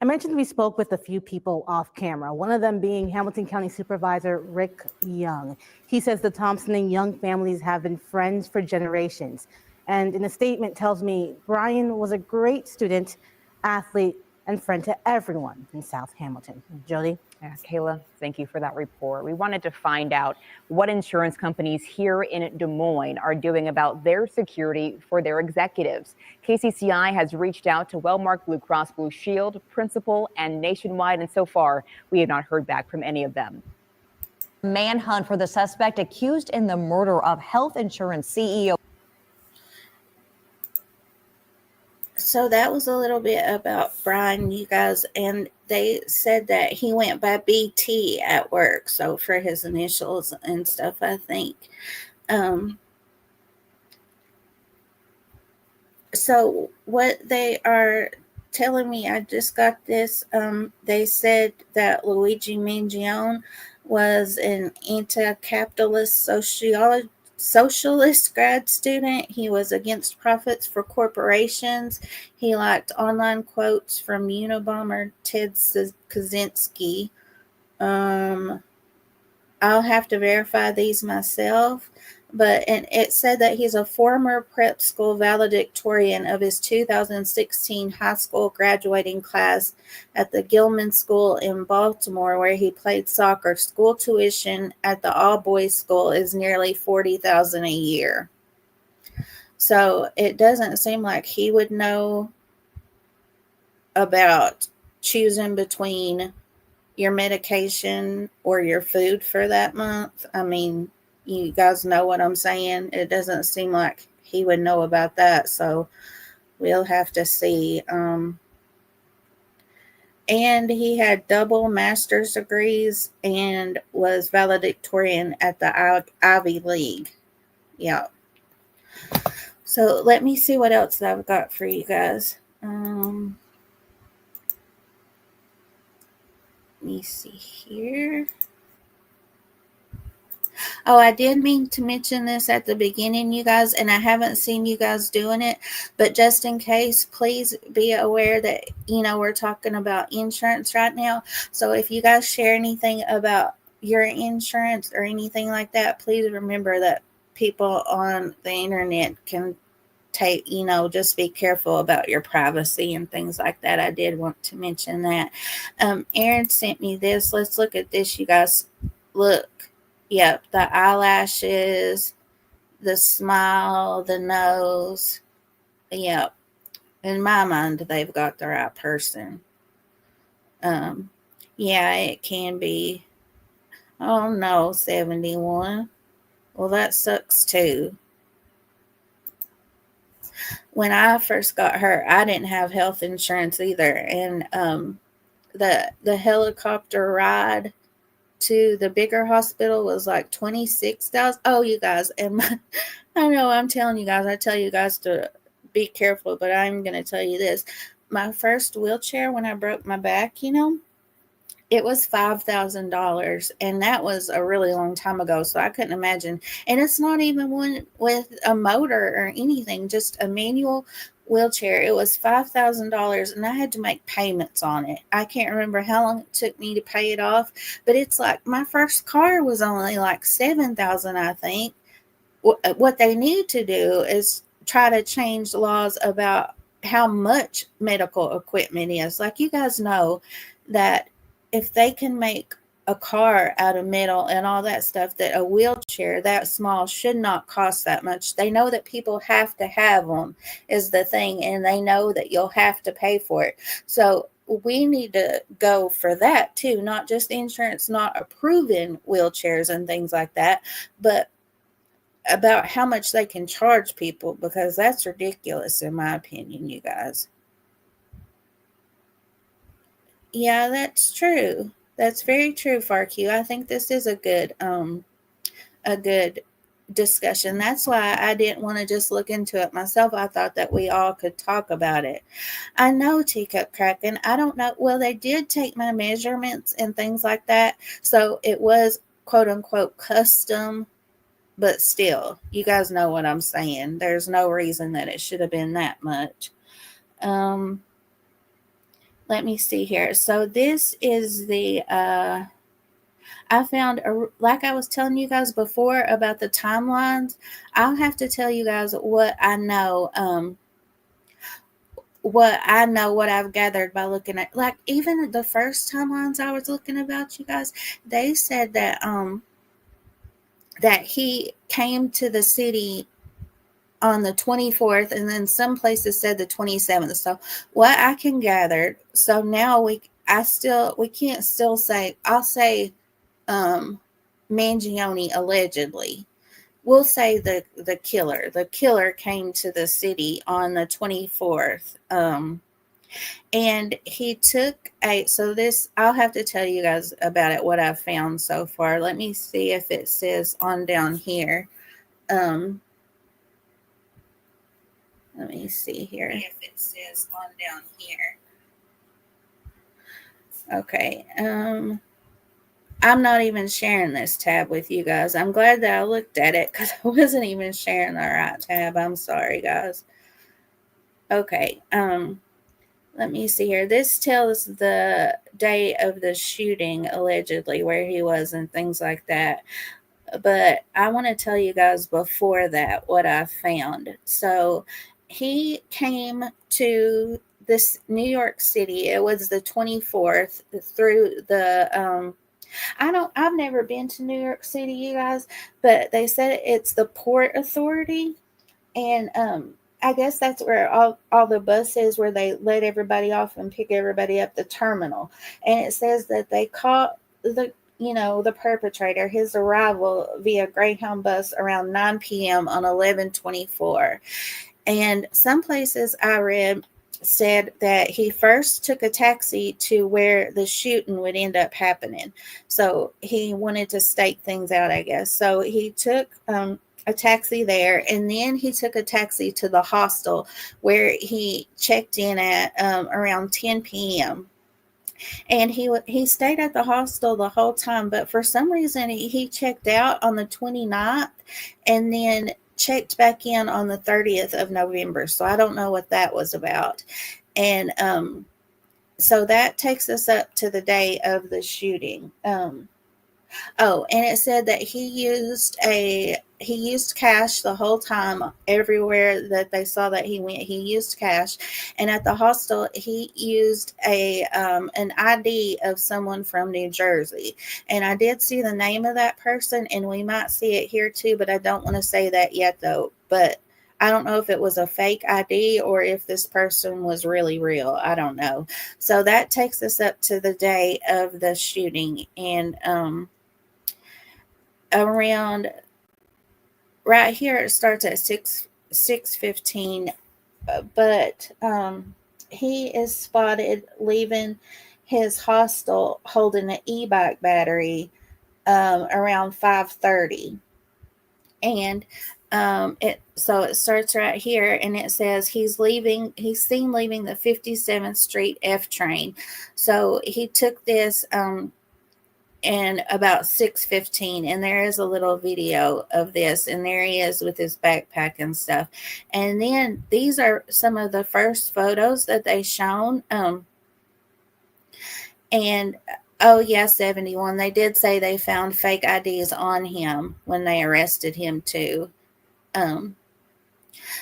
I mentioned we spoke with a few people off camera, one of them being Hamilton County Supervisor Rick Young. He says the Thompson and Young families have been friends for generations. And in a statement tells me Brian was a great student, athlete, and friend to everyone in South Hamilton. Jody? Yeah, Kayla, thank you for that report. We wanted to find out what insurance companies here in Des Moines are doing about their security for their executives. KCCI has reached out to Wellmark Blue Cross Blue Shield, Principal, and Nationwide, and so far, we have not heard back from any of them. Manhunt for the suspect accused in the murder of health insurance CEO. So that was a little bit about Brian, you guys, and they said that he went by BT at work, so for his initials and stuff, I think. So what they are telling me, I just got this, they said that Luigi Mangione was an anti-capitalist socialist grad student. He was against profits for corporations. He liked online quotes from Unabomber Ted Kaczynski. I'll have to verify these myself, and it said that he's a former prep school valedictorian of his 2016 high school graduating class at the Gilman School in Baltimore, where he played soccer. School tuition at the all-boys school is nearly $40,000 a year. So it doesn't seem like he would know about choosing between your medication or your food for that month. I mean, you guys know what I'm saying. It doesn't seem like he would know about that. So we'll have to see. and he had double master's degrees and was valedictorian at the Ivy League. Yeah. So let me see what else I've got for you guys. Let me see here. Oh, I did mean to mention this at the beginning, you guys, and I haven't seen you guys doing it, but just in case, please be aware that, we're talking about insurance right now. So if you guys share anything about your insurance or anything like that, please remember that people on the internet can take, just be careful about your privacy and things like that. I did want to mention that. Aaron sent me this. Let's look at this, you guys. Look. Yep, the eyelashes, the smile, the nose. Yep. In my mind, they've got the right person. Yeah, it can be. Oh no, 71. Well, that sucks too. When I first got hurt, I didn't have health insurance either, and the helicopter ride to the bigger hospital was like 26,000. Oh, you guys, and I know I'm telling you guys, I tell you guys to be careful, but I'm going to tell you this. My first wheelchair, when I broke my back, it was $5,000, and that was a really long time ago, so I couldn't imagine. And it's not even one with a motor or anything, just a manual wheelchair. It was $5,000, and I had to make payments on it. I can't remember how long it took me to pay it off, but it's like my first car was only like $7,000, I think. What they need to do is try to change laws about how much medical equipment is. Like, you guys know that if they can make a car out of metal and all that stuff, that a wheelchair that small should not cost that much. They know that people have to have them is the thing, and they know that you'll have to pay for it. So we need to go for that too, not just insurance not approving wheelchairs and things like that, but about how much they can charge people, because that's ridiculous in my opinion, you guys. Yeah, that's true. That's very true, FarQ. I think this is a good discussion. That's why I didn't want to just look into it myself. I thought that we all could talk about it. I know, Teacup Kraken. I don't know. Well, they did take my measurements and things like that. So it was quote unquote custom, but still, you guys know what I'm saying. There's no reason that it should have been that much. Let me see here. So this is the, I found, like I was telling you guys before about the timelines, I'll have to tell you guys what I know, what I've gathered by looking at, like, even the first timelines I was looking about, you guys, they said that, that he came to the city on the 24th, and then some places said the 27th. So what I can gather, so now we can't still say, I'll say Mangione allegedly. We'll say the killer came to the city on the 24th. And he took so this, I'll have to tell you guys about it, what I've found so far. Let me see if it says on down here. Let me see here if it says on down here. Okay. I'm not even sharing this tab with you guys. I'm glad that I looked at it because I wasn't even sharing the right tab. I'm sorry, guys. Okay. Let me see here. This tells the day of the shooting, allegedly, where he was and things like that. But I want to tell you guys before that what I found. So he came to this New York City. It was the 24th through the I've never been to New York City, you guys, but they said it's the Port Authority, and I guess that's where all the buses where they let everybody off and pick everybody up, the terminal. And it says that they caught the perpetrator, his arrival via Greyhound bus around 9 p.m. on 11/24. And some places I read said that he first took a taxi to where the shooting would end up happening. So he wanted to stake things out, I guess. So he took a taxi there, and then he took a taxi to the hostel where he checked in at around 10 p.m. And he stayed at the hostel the whole time, but for some reason he checked out on the 29th and then checked back in on the 30th of November. So I don't know what that was about. And so that takes us up to the day of the shooting. Oh, and it said that he used cash the whole time. Everywhere that they saw that he went, he used cash. And at the hostel, he used an ID of someone from New Jersey. And I did see the name of that person, and we might see it here too, but I don't want to say that yet though. But I don't know if it was a fake ID or if this person was really real. I don't know. So that takes us up to the day of the shooting. And around right here it starts at 6:15, but he is spotted leaving his hostel holding an e-bike battery around 5:30. And it starts right here, and it says he's seen leaving the 57th Street F train. So he took this and about 6:15, and there is a little video of this, and there he is with his backpack and stuff. And then these are some of the first photos that they shown. And oh yeah, 71, they did say they found fake IDs on him when they arrested him too.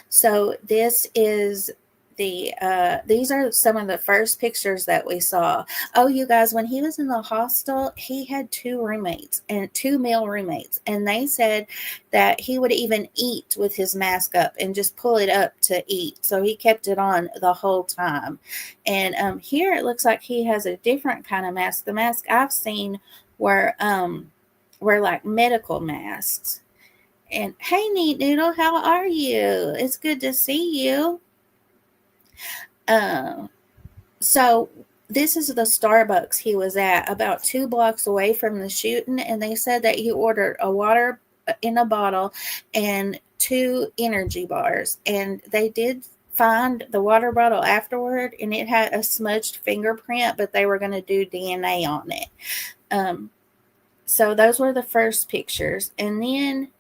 So this is these are some of the first pictures that we saw. Oh, you guys, when he was in the hostel, he had two male roommates, and they said that he would even eat with his mask up and just pull it up to eat. So he kept it on the whole time. And here it looks like he has a different kind of mask. The mask I've seen were like medical masks. And hey, Neat Noodle, how are you? It's good to see you. So this is the Starbucks he was at, about 2 blocks away from the shooting, and they said that he ordered a water in a bottle and 2 energy bars, and they did find the water bottle afterward, and it had a smudged fingerprint, but they were going to do DNA on it. So those were the first pictures, and then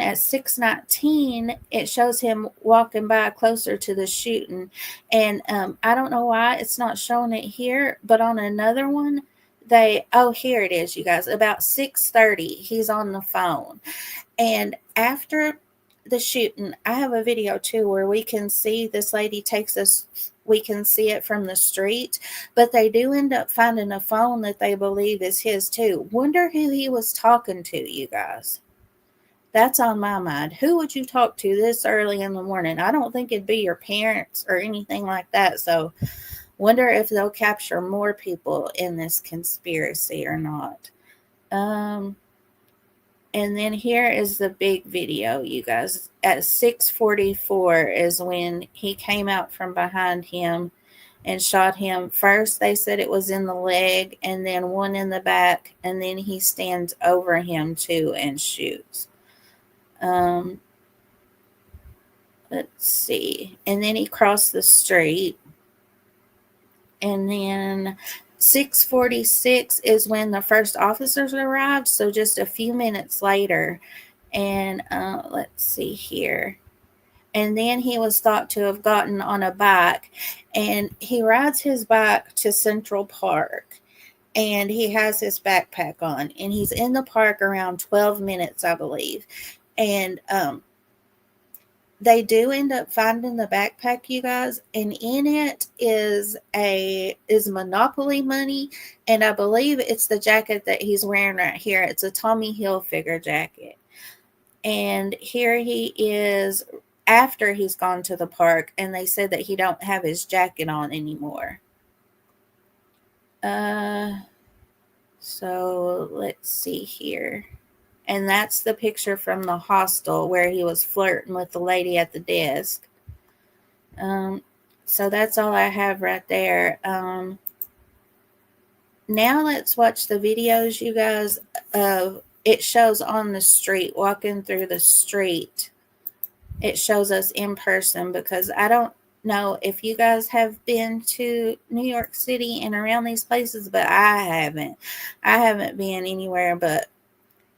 at 6:19, it shows him walking by closer to the shooting. And I don't know why it's not showing it here, but on another one, here it is, you guys. About 6:30, he's on the phone. And after the shooting, I have a video too where we can see this lady takes us. We can see it from the street, but they do end up finding a phone that they believe is his too. Wonder who he was talking to, you guys. That's on my mind. Who would you talk to this early in the morning? I don't think it'd be your parents or anything like that. So wonder if they'll capture more people in this conspiracy or not. And then here is the big video, you guys. At 6:44 is when he came out from behind him and shot him. First, they said it was in the leg, and then one in the back, and then he stands over him too and shoots. Let's see. And then he crossed the street. And then 6:46 is when the first officers arrived. So just a few minutes later. And let's see here. And then he was thought to have gotten on a bike. And he rides his bike to Central Park. And he has his backpack on. And he's in the park around 12 minutes, I believe. And they do end up finding the backpack, you guys, and in it is Monopoly money, and I believe it's the jacket that he's wearing right here. It's a Tommy Hilfiger jacket. And here he is after he's gone to the park, and they said that he don't have his jacket on anymore. So let's see here. And that's the picture from the hostel where he was flirting with the lady at the desk. So that's all I have right there. Now let's watch the videos, you guys, of it shows on the street, walking through the street. It shows us in person, because I don't know if you guys have been to New York City and around these places, but I haven't. I haven't been anywhere but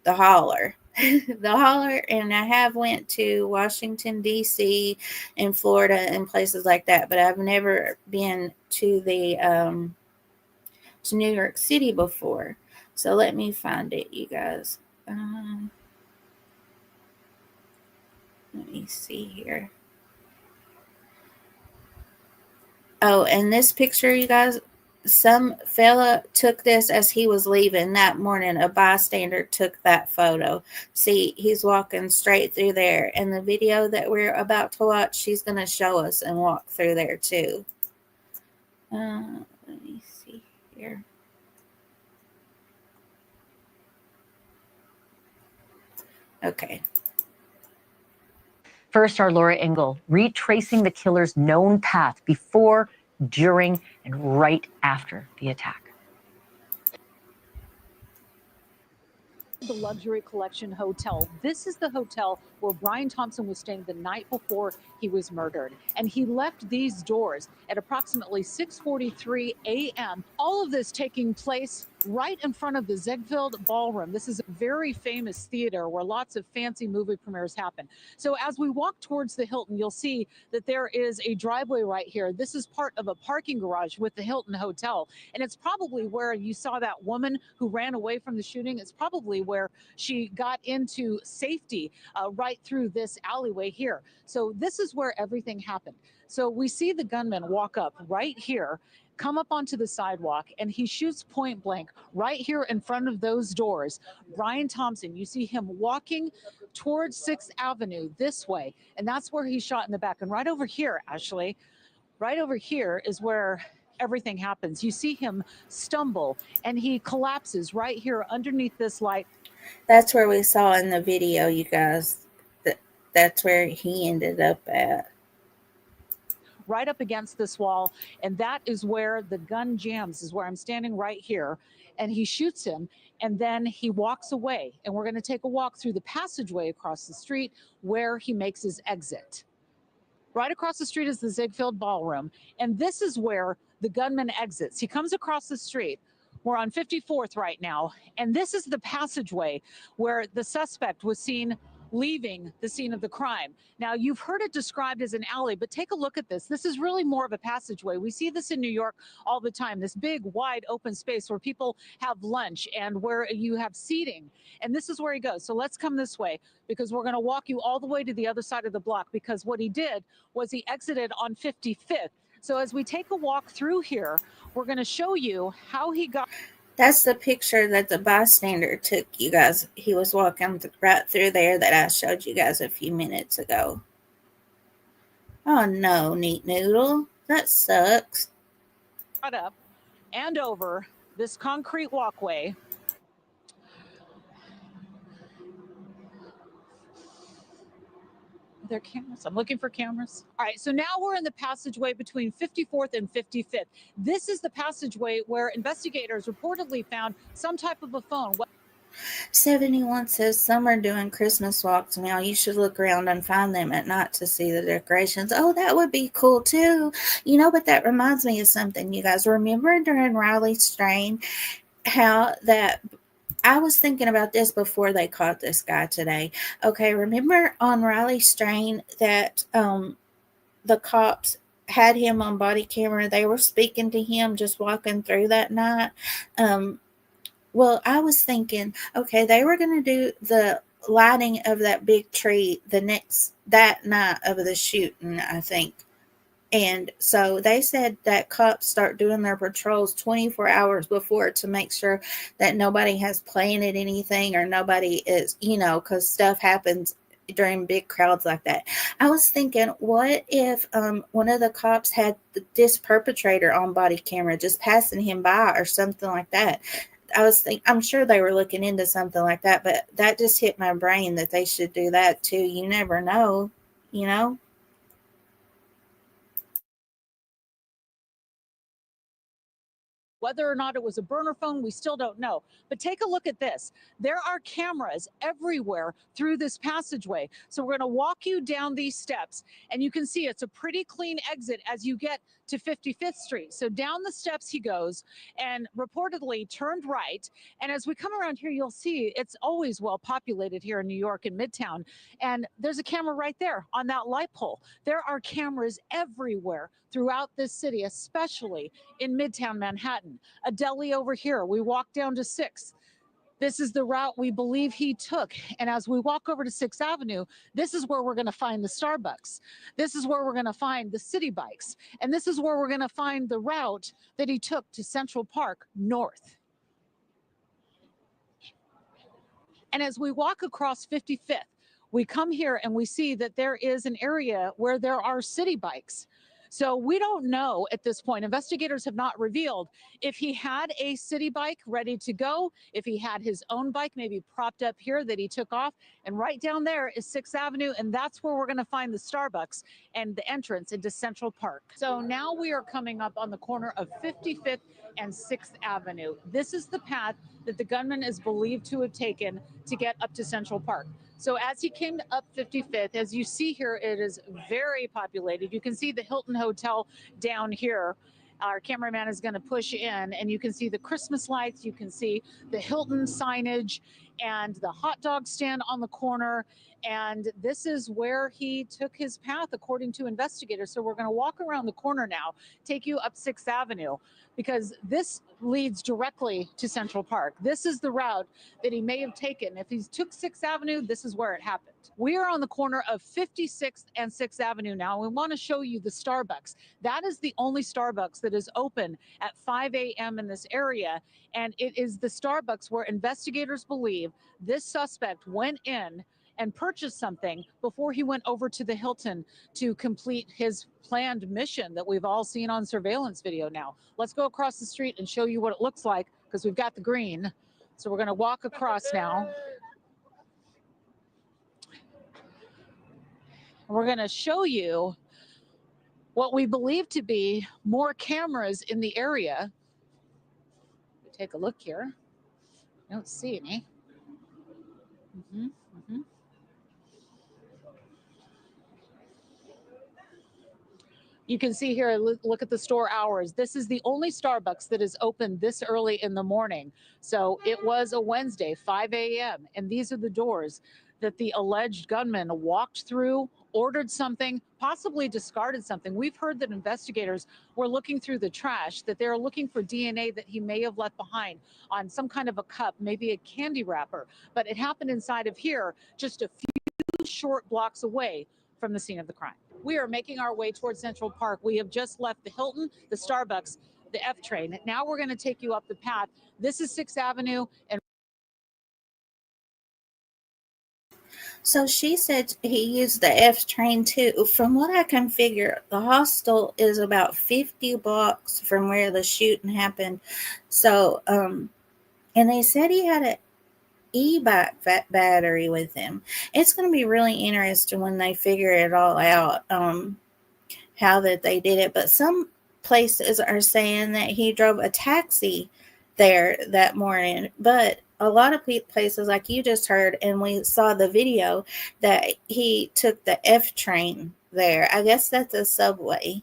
the holler. The holler, and I have went to Washington D.C. and Florida and places like that, but I've never been to the to New York City before. So let me find it, you guys. Let me see here. Oh, and this picture, you guys, some fella took this as he was leaving that morning. A bystander took that photo. See, he's walking straight through there. And the video that we're about to watch, she's going to show us and walk through there too. Let me see here. Okay. First, our Laura Engel, retracing the killer's known path before, during, and right after the attack. The Luxury Collection Hotel. This is the hotel where Brian Thompson was staying the night before he was murdered. And he left these doors at approximately 6:43 a.m. All of this taking place right in front of the Ziegfeld Ballroom. This is a very famous theater where lots of fancy movie premieres happen. So as we walk towards the Hilton, you'll see that there is a driveway right here. This is part of a parking garage with the Hilton Hotel. And it's probably where you saw that woman who ran away from the shooting. It's probably where she got into safety right through this alleyway here. So this is where everything happened. So we see the gunman walk up right here, come up onto the sidewalk, and he shoots point blank right here in front of those doors. Brian Thompson, you see him walking towards 6th Avenue this way, and that's where he shot in the back. And right over here, Ashley, right over here is where everything happens. You see him stumble, and he collapses right here underneath this light. That's where we saw in the video, you guys. That's where he ended up at. Right up against this wall, and that is where the gun jams, is where I'm standing right here, and he shoots him, and then he walks away, and we're going to take a walk through the passageway across the street where he makes his exit. Right across the street is the Ziegfeld Ballroom, and this is where the gunman exits. He comes across the street. We're on 54th right now, and this is the passageway where the suspect was seen leaving the scene of the crime. Now, you've heard it described as an alley, but take a look at this. This is really more of a passageway. We see this in New York all the time, this big, wide open space where people have lunch and where you have seating. And this is where he goes. So let's come this way, because we're going to walk you all the way to the other side of the block, because what he did was he exited on 55th. So as we take a walk through here, we're going to show you how he got. That's the picture that the bystander took, you guys. He was walking right through there that I showed you guys a few minutes ago. Oh no, Neat Noodle. That sucks. Up and over this concrete walkway. Are there cameras? I'm looking for cameras. All right, so now we're in the passageway between 54th and 55th. This is the passageway where investigators reportedly found some type of a phone. 71 says some are doing Christmas walks now. You should look around and find them at night to see the decorations. Oh, that would be cool too. You know, but that reminds me of something, you guys. Remember during Riley Strain how that I was thinking about this before they caught this guy today. Okay, remember on Riley Strain that the cops had him on body camera. They were speaking to him just walking through that night. Well, I was thinking, okay, they were going to do the lighting of that big tree that night of the shooting, I think. And so they said that cops start doing their patrols 24 hours before to make sure that nobody has planted anything or nobody is, because stuff happens during big crowds like that. I was thinking, what if one of the cops had this perpetrator on body camera just passing him by or something like that? I'm sure they were looking into something like that, but that just hit my brain that they should do that too. You never know, Whether or not it was a burner phone, we still don't know. But take a look at this. There are cameras everywhere through this passageway. So we're going to walk you down these steps, and you can see it's a pretty clean exit as you get to 55th Street. So down the steps he goes and reportedly turned right. And as we come around here, you'll see it's always well populated here in New York in Midtown. And there's a camera right there on that light pole. There are cameras everywhere throughout this city, especially in Midtown Manhattan. A deli over here. We walk down to 6th. This is the route we believe he took. And as we walk over to 6th Avenue, this is where we're going to find the Starbucks. This is where we're going to find the city bikes. And this is where we're going to find the route that he took to Central Park North. And as we walk across 55th, we come here and we see that there is an area where there are city bikes. So we don't know at this point. Investigators have not revealed if he had a city bike ready to go, if he had his own bike maybe propped up here that he took off. And right down there is 6th Avenue, and that's where we're going to find the Starbucks and the entrance into Central Park. So now we are coming up on the corner of 55th and 6th Avenue. This is the path that the gunman is believed to have taken to get up to Central Park. So as he came up 55th, as you see here, it is very populated. You can see the Hilton Hotel down here. Our cameraman is going to push in, and you can see the Christmas lights. You can see the Hilton signage and the hot dog stand on the corner. And this is where he took his path, according to investigators. So we're going to walk around the corner now, take you up 6th Avenue, because this leads directly to Central Park. This is the route that he may have taken. If he took 6th Avenue, this is where it happened. We are on the corner of 56th and 6th Avenue now. We want to show you the Starbucks. That is the only Starbucks that is open at 5 a.m. in this area. And it is the Starbucks where investigators believe this suspect went in and purchased something before he went over to the Hilton to complete his planned mission that we've all seen on surveillance video now. Let's go across the street and show you what it looks like, because we've got the green. So we're going to walk across now. We're going to show you what we believe to be more cameras in the area. Take a look here. I don't see any. You can see here, look at the store hours. This is the only Starbucks that is open this early in the morning. So it was a Wednesday, 5 a.m. And these are the doors that the alleged gunman walked through, ordered something, possibly discarded something. We've heard that investigators were looking through the trash, that they're looking for DNA that he may have left behind on some kind of a cup, maybe a candy wrapper. But it happened inside of here, just a few short blocks away from the scene of the crime. We are making our way towards Central Park. We have just left the Hilton, the Starbucks, the F train. Now we're going to take you up the path. This is 6th Avenue. And so she said he used the F train too. From what I can figure, the hostel is about 50 blocks from where the shooting happened. So, and they said he had an e-bike battery with him. It's going to be really interesting when they figure it all out, how that they did it. But some places are saying that he drove a taxi there that morning. But a lot of places, like you just heard, and we saw the video, that he took the F train there. I guess that's a subway.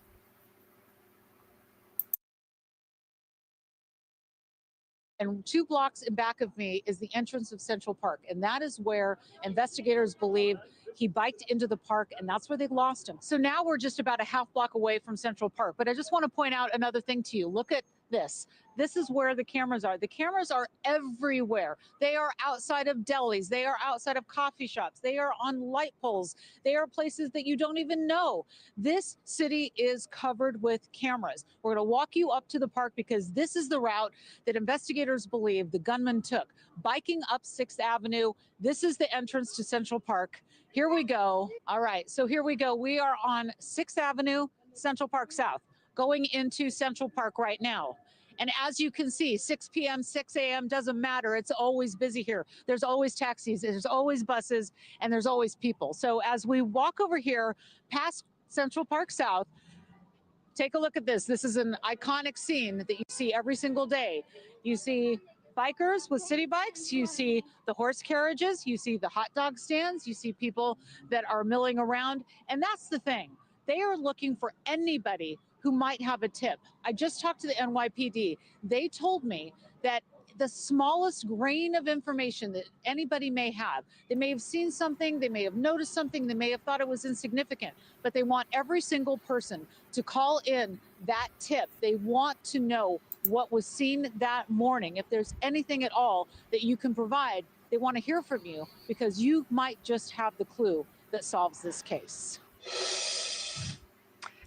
And 2 blocks in back of me is the entrance of Central Park. And that is where investigators believe he biked into the park, and that's where they lost him. So now we're just about a half block away from Central Park. But I just want to point out another thing to you. Look at this. This is where the cameras are. The cameras are everywhere. They are outside of delis. They are outside of coffee shops. They are on light poles. They are places that you don't even know. This city is covered with cameras. We're going to walk you up to the park because this is the route that investigators believe the gunman took. Biking up 6th Avenue. This is the entrance to Central Park. Here we go. All right, so here we go. We are on 6th Avenue, Central Park South, going into Central Park right now. And as you can see, 6 p.m., 6 a.m., doesn't matter. It's always busy here. There's always taxis, there's always buses, and there's always people. So as we walk over here past Central Park South, Take a look at this. This is an iconic scene that you see every single day. You see bikers with city bikes, you see the horse carriages, you see the hot dog stands, you see people that are milling around. And that's the thing. They are looking for anybody who might have a tip. I just talked to the NYPD. They told me that the smallest grain of information that anybody may have, they may have seen something, they may have noticed something, they may have thought it was insignificant, but they want every single person to call in that tip. They want to know what was seen that morning. If there's anything at all that you can provide, they want to hear from you because you might just have the clue that solves this case.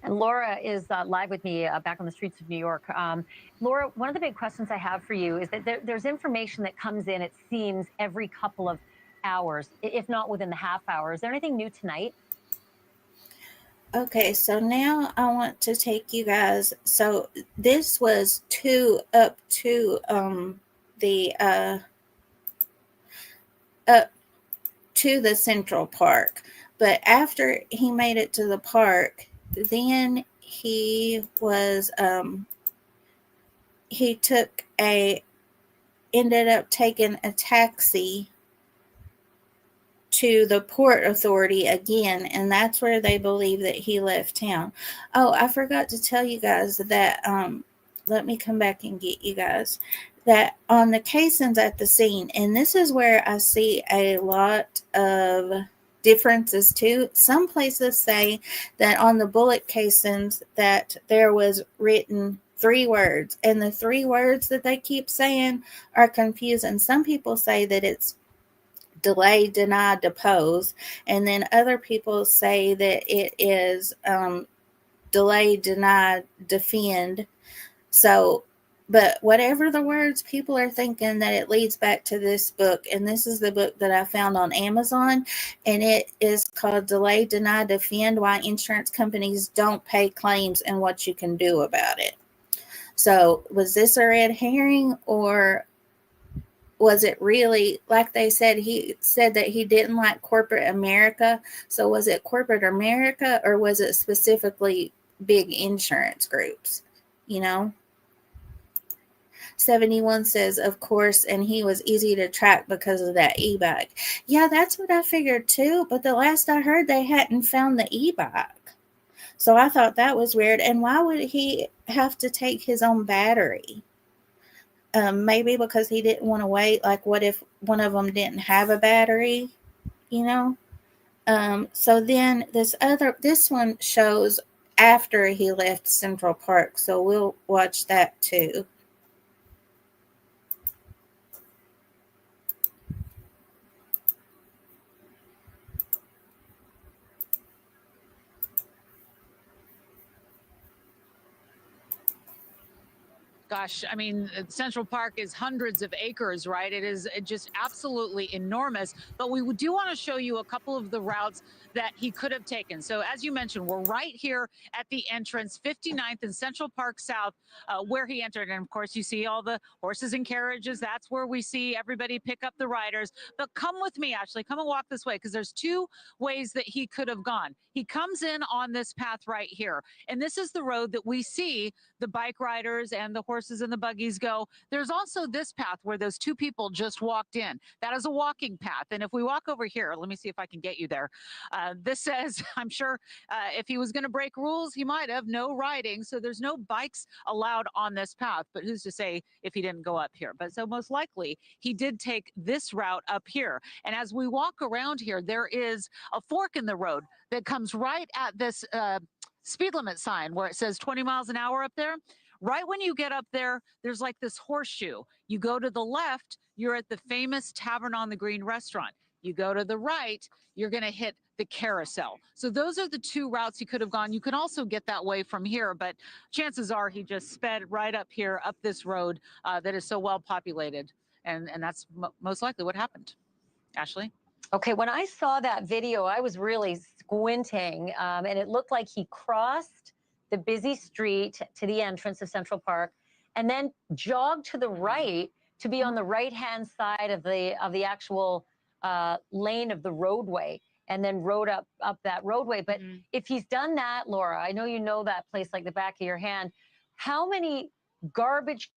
And Laura is live with me back on the streets of New York. Laura, one of the big questions I have for you is that there's information that comes in, it seems, every couple of hours, if not within the half hour. Is there anything new tonight? Okay, so now I want to take you guys. So this was up to the Central Park. But after he made it to the park, then he ended up taking a taxi to the Port Authority again, and that's where they believe that he left town. Oh, I forgot to tell you guys that, let me come back and get you guys, that on the casings at the scene, and this is where I see a lot of differences too. Some places say that on the bullet casings that there was written 3 words, and the 3 words that they keep saying are confusing. Some people say that it's delay, deny, depose, and then other people say that it is delay, deny, defend. So, but whatever the words, people are thinking that it leads back to this book, and this is the book that I found on Amazon, and it is called Delay, Deny, Defend: Why Insurance Companies Don't Pay Claims and What You Can Do About It. So, was this a red herring, or was it really, like they said, he said that he didn't like corporate America? So was it corporate America, or was it specifically big insurance groups? 71 says, of course, and he was easy to track because of that e-bike. Yeah, that's what I figured too. But the last I heard, they hadn't found the e-bike. So I thought that was weird. And why would he have to take his own battery? Maybe because he didn't want to wait. Like, what if one of them didn't have a battery? So then this one shows after he left Central Park. So we'll watch that too. Gosh, I mean, Central Park is hundreds of acres, right? It is just absolutely enormous. But we do want to show you a couple of the routes that he could have taken. So as you mentioned, we're right here at the entrance, 59th and Central Park South, where he entered. And of course, you see all the horses and carriages. That's where we see everybody pick up the riders. But come with me, Ashley. Come and walk this way, because there's 2 ways that he could have gone. He comes in on this path right here. And this is the road that we see the bike riders and the horses and the buggies go. There's also this path where those 2 people just walked in. That is a walking path. And if we walk over here, let me see if I can get you there. This says, I'm sure if he was going to break rules, he might have no riding. So there's no bikes allowed on this path. But who's to say if he didn't go up here? But so most likely he did take this route up here. And as we walk around here, there is a fork in the road that comes right at this speed limit sign where it says 20 miles an hour up there. Right when you get up there, there's like this horseshoe. You go to the left, you're at the famous Tavern on the Green restaurant. You go to the right, you're going to hit the carousel. So those are the 2 routes he could have gone. You can also get that way from here, but chances are he just sped right up here, up this road that is so well populated. And that's most likely what happened. Ashley? Okay, when I saw that video, I was really squinting, and it looked like he crossed the busy street to the entrance of Central Park and then jogged to the right to be on the right-hand side of the actual lane of the roadway. and then rode up that roadway. But if he's done that, Laura, I know you know that place like the back of your hand. How many garbage?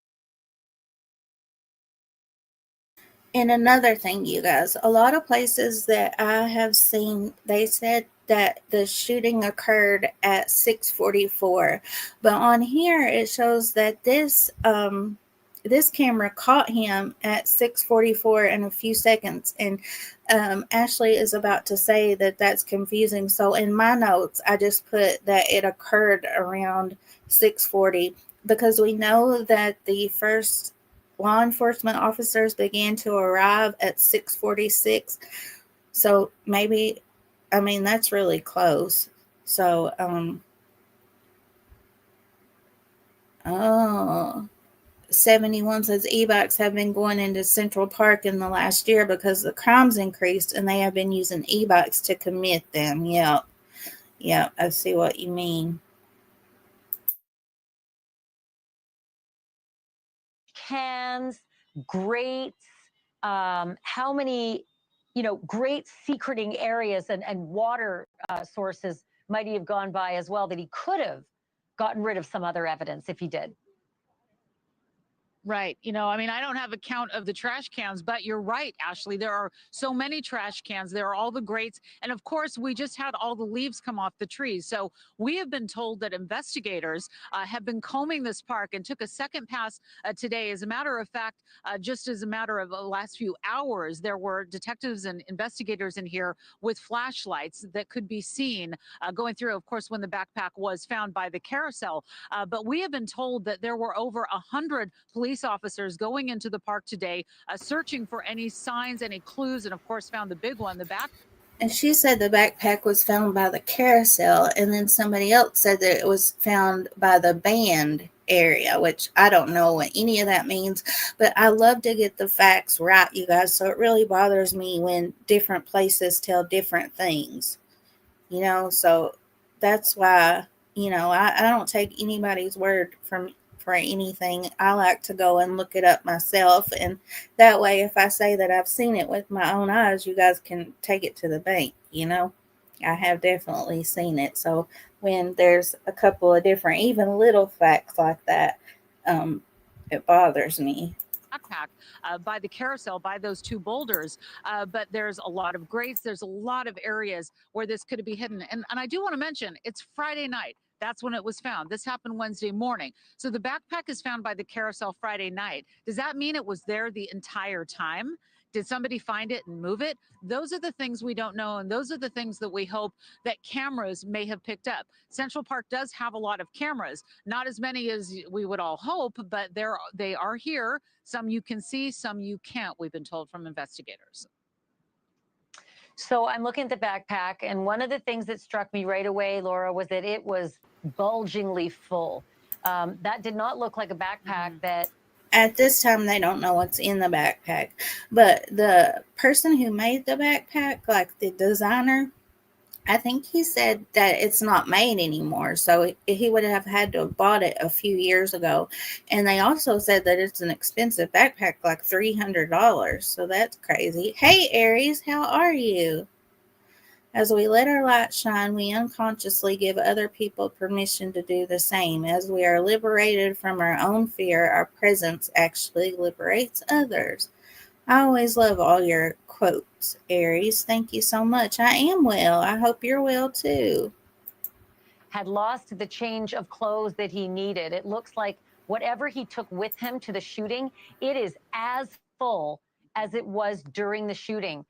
And another thing, you guys, a lot of places that I have seen, they said that the shooting occurred at 6:44, but on here it shows that this camera caught him at 6:44 in a few seconds, and Ashley is about to say that that's confusing. So in my notes, I just put that it occurred around 6:40 because we know that the first law enforcement officers began to arrive at 6:46. So maybe, I mean, that's really close. So, oh, 71 says e-bikes have been going into Central Park in the last year because the crimes increased and they have been using e-bikes to commit them. Yep. Yep. I see what you mean. Cans, grates, how many, great secreting areas and water sources might he have gone by as well that he could have gotten rid of some other evidence if he did. Right. I mean, I don't have a count of the trash cans, but you're right, Ashley. There are so many trash cans. There are all the grates. And of course, we just had all the leaves come off the trees. So we have been told that investigators have been combing this park and took a second pass today. As a matter of fact, just as a matter of the last few hours, there were detectives and investigators in here with flashlights that could be seen going through, of course, when the backpack was found by the carousel. But we have been told that there were over 100 police officers going into the park today, searching for any signs, any clues, and of course found the big one, the back. And she said the backpack was found by the carousel, and then somebody else said that it was found by the band area, which I don't know what any of that means, but I love to get the facts right, you guys. So it really bothers me when different places tell different things, so that's why, I don't take anybody's word for anything. I like to go and look it up myself, and that way if I say that I've seen it with my own eyes, you guys can take it to the bank. I have definitely seen it. So when there's a couple of different, even little facts like that, it bothers me. Backpack by the carousel, by those two boulders. But there's a lot of grates. There's a lot of areas where this could be hidden. And I do want to mention it's Friday night. That's when it was found. This happened Wednesday morning. So the backpack is found by the carousel Friday night. Does that mean it was there the entire time? Did somebody find it and move it? Those are the things we don't know. And those are the things that we hope that cameras may have picked up. Central Park does have a lot of cameras, not as many as we would all hope, but they are here. Some you can see, some you can't, we've been told from investigators. So I'm looking at the backpack, and one of the things that struck me right away, Laura, was that it was bulgingly full. That did not look like a backpack that. At this time, they don't know what's in the backpack, but the person who made the backpack, like the designer, I think he said that it's not made anymore. So he would have had to have bought it a few years ago. And they also said that it's an expensive backpack, like $300. So that's crazy. Hey, Aries, how are you? As we let our light shine, we unconsciously give other people permission to do the same. As we are liberated from our own fear, our presence actually liberates others. I always love all your quotes, Aries. Thank you so much. I am well. I hope you're well too. Had lost the change of clothes that he needed. It looks like whatever he took with him to the shooting, it is as full as it was during the shooting.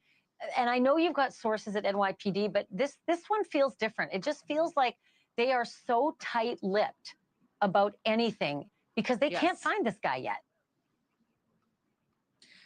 And I know you've got sources at NYPD, but this one feels different. It just feels like they are so tight-lipped about anything because they can't find this guy yet.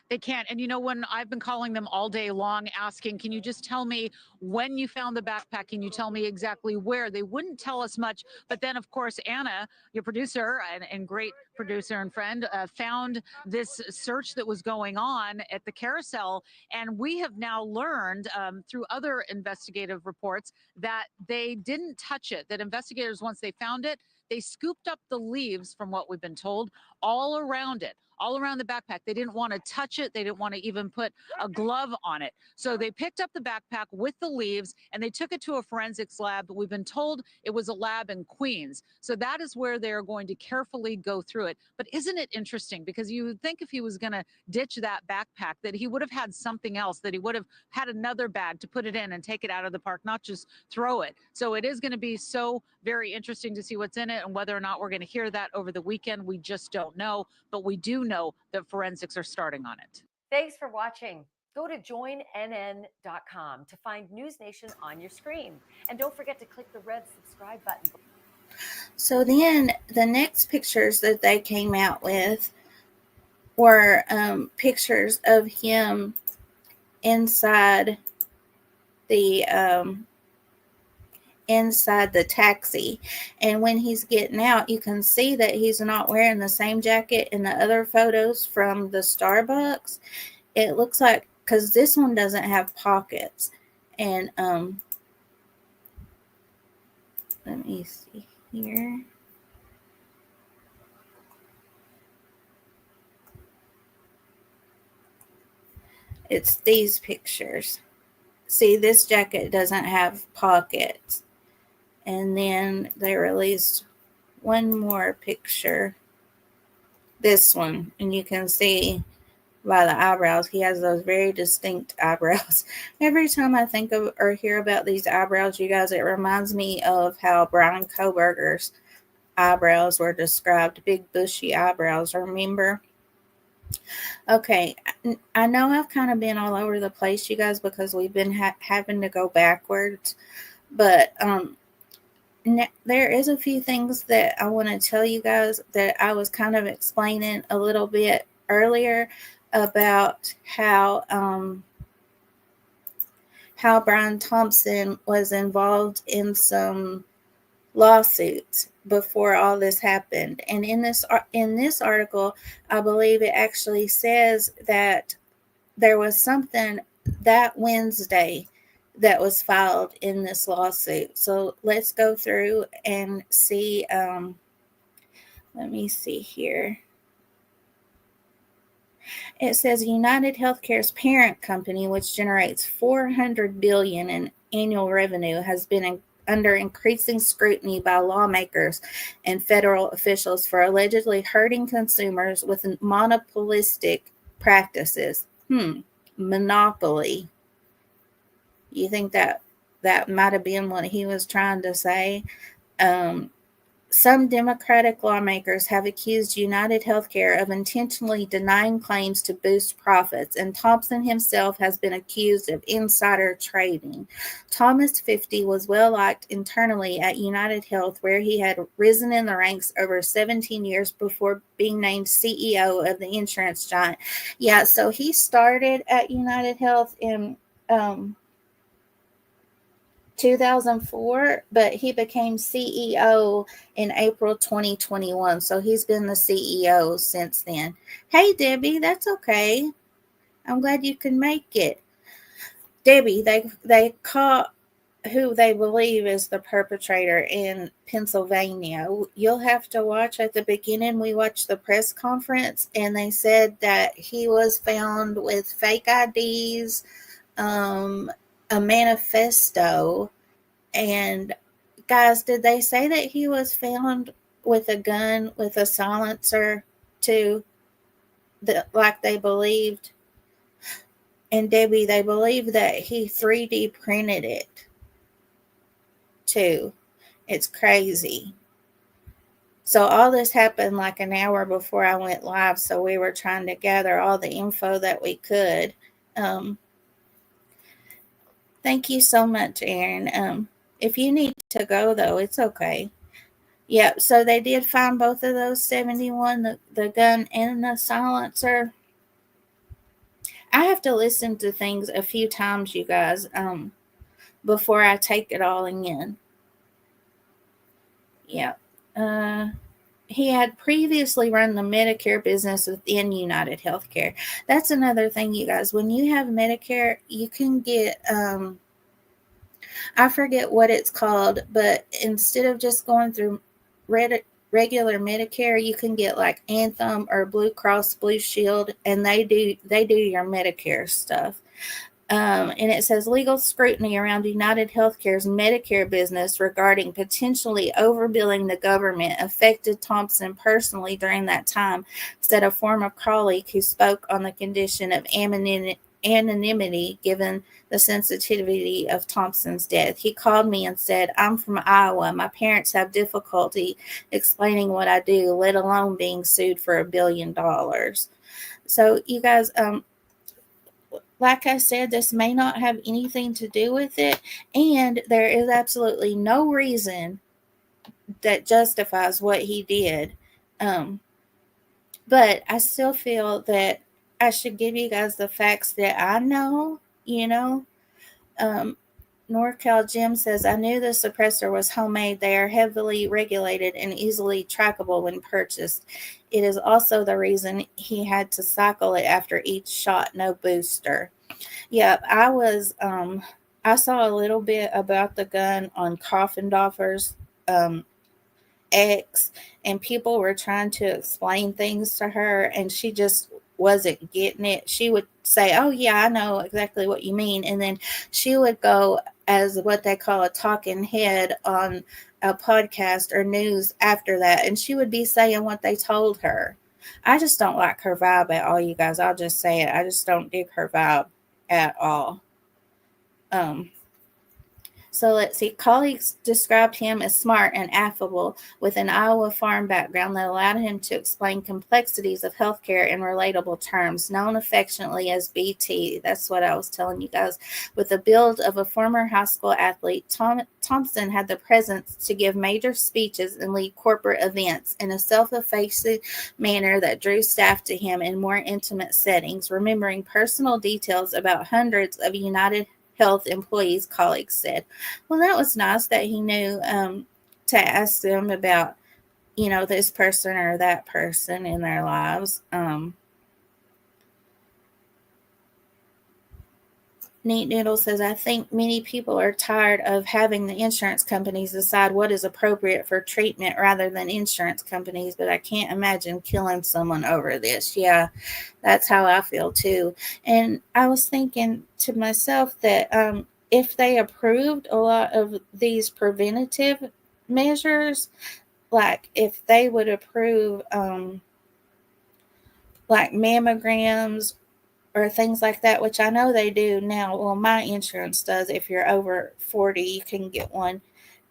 They can't. And when I've been calling them all day long asking, can you just tell me when you found the backpack? Can you tell me exactly where? They wouldn't tell us much. But then, of course, Anna, your producer and great producer and friend, found this search that was going on at the carousel. And we have now learned through other investigative reports that they didn't touch it, that investigators, once they found it, they scooped up the leaves, from what we've been told, all around it, all around the backpack. They didn't want to touch it. They didn't want to even put a glove on it. So they picked up the backpack with the leaves and they took it to a forensics lab. We've been told it was a lab in Queens. So that is where they're going to carefully go through it. But isn't it interesting? Because you would think if he was going to ditch that backpack, that he would have had something else, that he would have had another bag to put it in and take it out of the park, not just throw it. So it is going to be so very interesting to see what's in it, and whether or not we're going to hear that over the weekend, we just don't know. But we do know that forensics are starting on it. Thanks for watching. Go to joinnn.com to find News Nation on your screen. And don't forget to click the red subscribe button. So then the next pictures that they came out with were pictures of him inside the taxi, and when he's getting out, you can see that he's not wearing the same jacket in the other photos from the Starbucks. It looks like, because this one doesn't have pockets, and let me see here. It's these pictures. See, this jacket doesn't have pockets. And then they released one more picture. This one. And you can see by the eyebrows, he has those very distinct eyebrows. Every time I think of or hear about these eyebrows, you guys, it reminds me of how Brian Kohberger's eyebrows were described. Big bushy eyebrows, remember? Okay, I know I've kind of been all over the place, you guys, because we've been having to go backwards. But there is a few things that I want to tell you guys that I was kind of explaining a little bit earlier about how Brian Thompson was involved in some lawsuits before all this happened. And in this article, I believe it actually says that there was something that Wednesday that was filed in this lawsuit. So let's go through and see. Let me see here. It says United Healthcare's parent company, which generates $400 billion in annual revenue, has been under increasing scrutiny by lawmakers and federal officials for allegedly hurting consumers with monopolistic practices. Monopoly. You think that might have been what he was trying to say? Some Democratic lawmakers have accused United Healthcare of intentionally denying claims to boost profits, and Thompson himself has been accused of insider trading. Thomas, 50, was well liked internally at United Health, where he had risen in the ranks over 17 years before being named CEO of the insurance giant. Yeah, so he started at United Health in 2004, but he became CEO in April 2021. So he's been the CEO since then. Hey, Debbie, that's okay. I'm glad you can make it. Debbie, they caught who they believe is the perpetrator in Pennsylvania. You'll have to watch at the beginning. We watched the press conference, and they said that he was found with fake IDs, a manifesto, and guys, did they say that he was found with a gun with a silencer too, like they believed? And Debbie, they believe that he 3D printed it too. It's crazy. So all this happened like an hour before I went live, so we were trying to gather all the info that we could. Thank you so much, Aaron. If you need to go, though, it's okay. Yep, so they did find both of those 71, the gun and the silencer. I have to listen to things a few times, you guys, before I take it all in. Yep. He had previously run the Medicare business within United Healthcare. That's another thing, you guys. When you have Medicare, you can get, I forget what it's called, but instead of just going through regular Medicare, you can get like Anthem or Blue Cross Blue Shield, and they do your Medicare stuff. And it says legal scrutiny around United Healthcare's Medicare business regarding potentially overbilling the government affected Thompson personally during that time, said a former colleague who spoke on the condition of anonymity given the sensitivity of Thompson's death. He called me and said, "I'm from Iowa. My parents have difficulty explaining what I do, let alone being sued for $1 billion." So you guys, like I said, this may not have anything to do with it, and there is absolutely no reason that justifies what he did. But I still feel that I should give you guys the facts that I know, NorCal Jim says, "I knew the suppressor was homemade. They are heavily regulated and easily trackable when purchased. It is also the reason he had to cycle it after each shot, no booster." Yeah, I saw a little bit about the gun on Coffindorfer's X, and people were trying to explain things to her, and she just wasn't getting it. She would say, "Oh yeah, I know exactly what you mean," and then she would go as what they call a talking head on a podcast or news after that, and she would be saying what they told her. I just don't like her vibe at all, you guys. I'll just say it. I just don't dig her vibe at all. So let's see. Colleagues described him as smart and affable with an Iowa farm background that allowed him to explain complexities of healthcare in relatable terms, known affectionately as BT. That's what I was telling you guys. With the build of a former high school athlete, Thompson had the presence to give major speeches and lead corporate events in a self-effacing manner that drew staff to him in more intimate settings, remembering personal details about hundreds of United Health employees, colleagues said. Well, that was nice that he knew to ask them about, this person or that person in their lives. Neat Noodle says, "I think many people are tired of having the insurance companies decide what is appropriate for treatment rather than insurance companies, but I can't imagine killing someone over this." Yeah, that's how I feel too. And I was thinking to myself that if they approved a lot of these preventative measures, like if they would approve like mammograms or things like that, which I know they do now. Well, my insurance does. If you're over 40, you can get one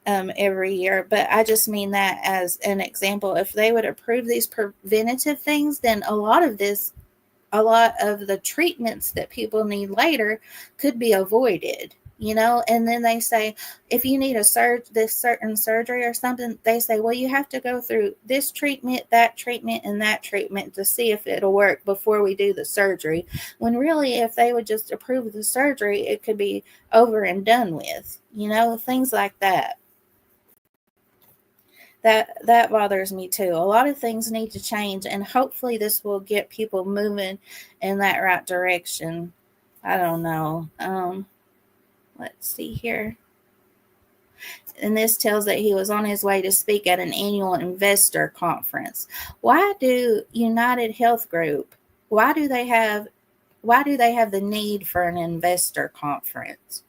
every year. But I just mean that as an example. If they would approve these preventative things, then a lot of the treatments that people need later could be avoided. And then they say, if you need this certain surgery or something, they say, well, you have to go through this treatment, that treatment, and that treatment to see if it'll work before we do the surgery. When really, if they would just approve the surgery, it could be over and done with, things like that. That bothers me too. A lot of things need to change, and hopefully this will get people moving in that right direction. I don't know. Let's see here. And this tells that he was on his way to speak at an annual investor conference. Why do United Health Group, why do they have the need for an investor conference?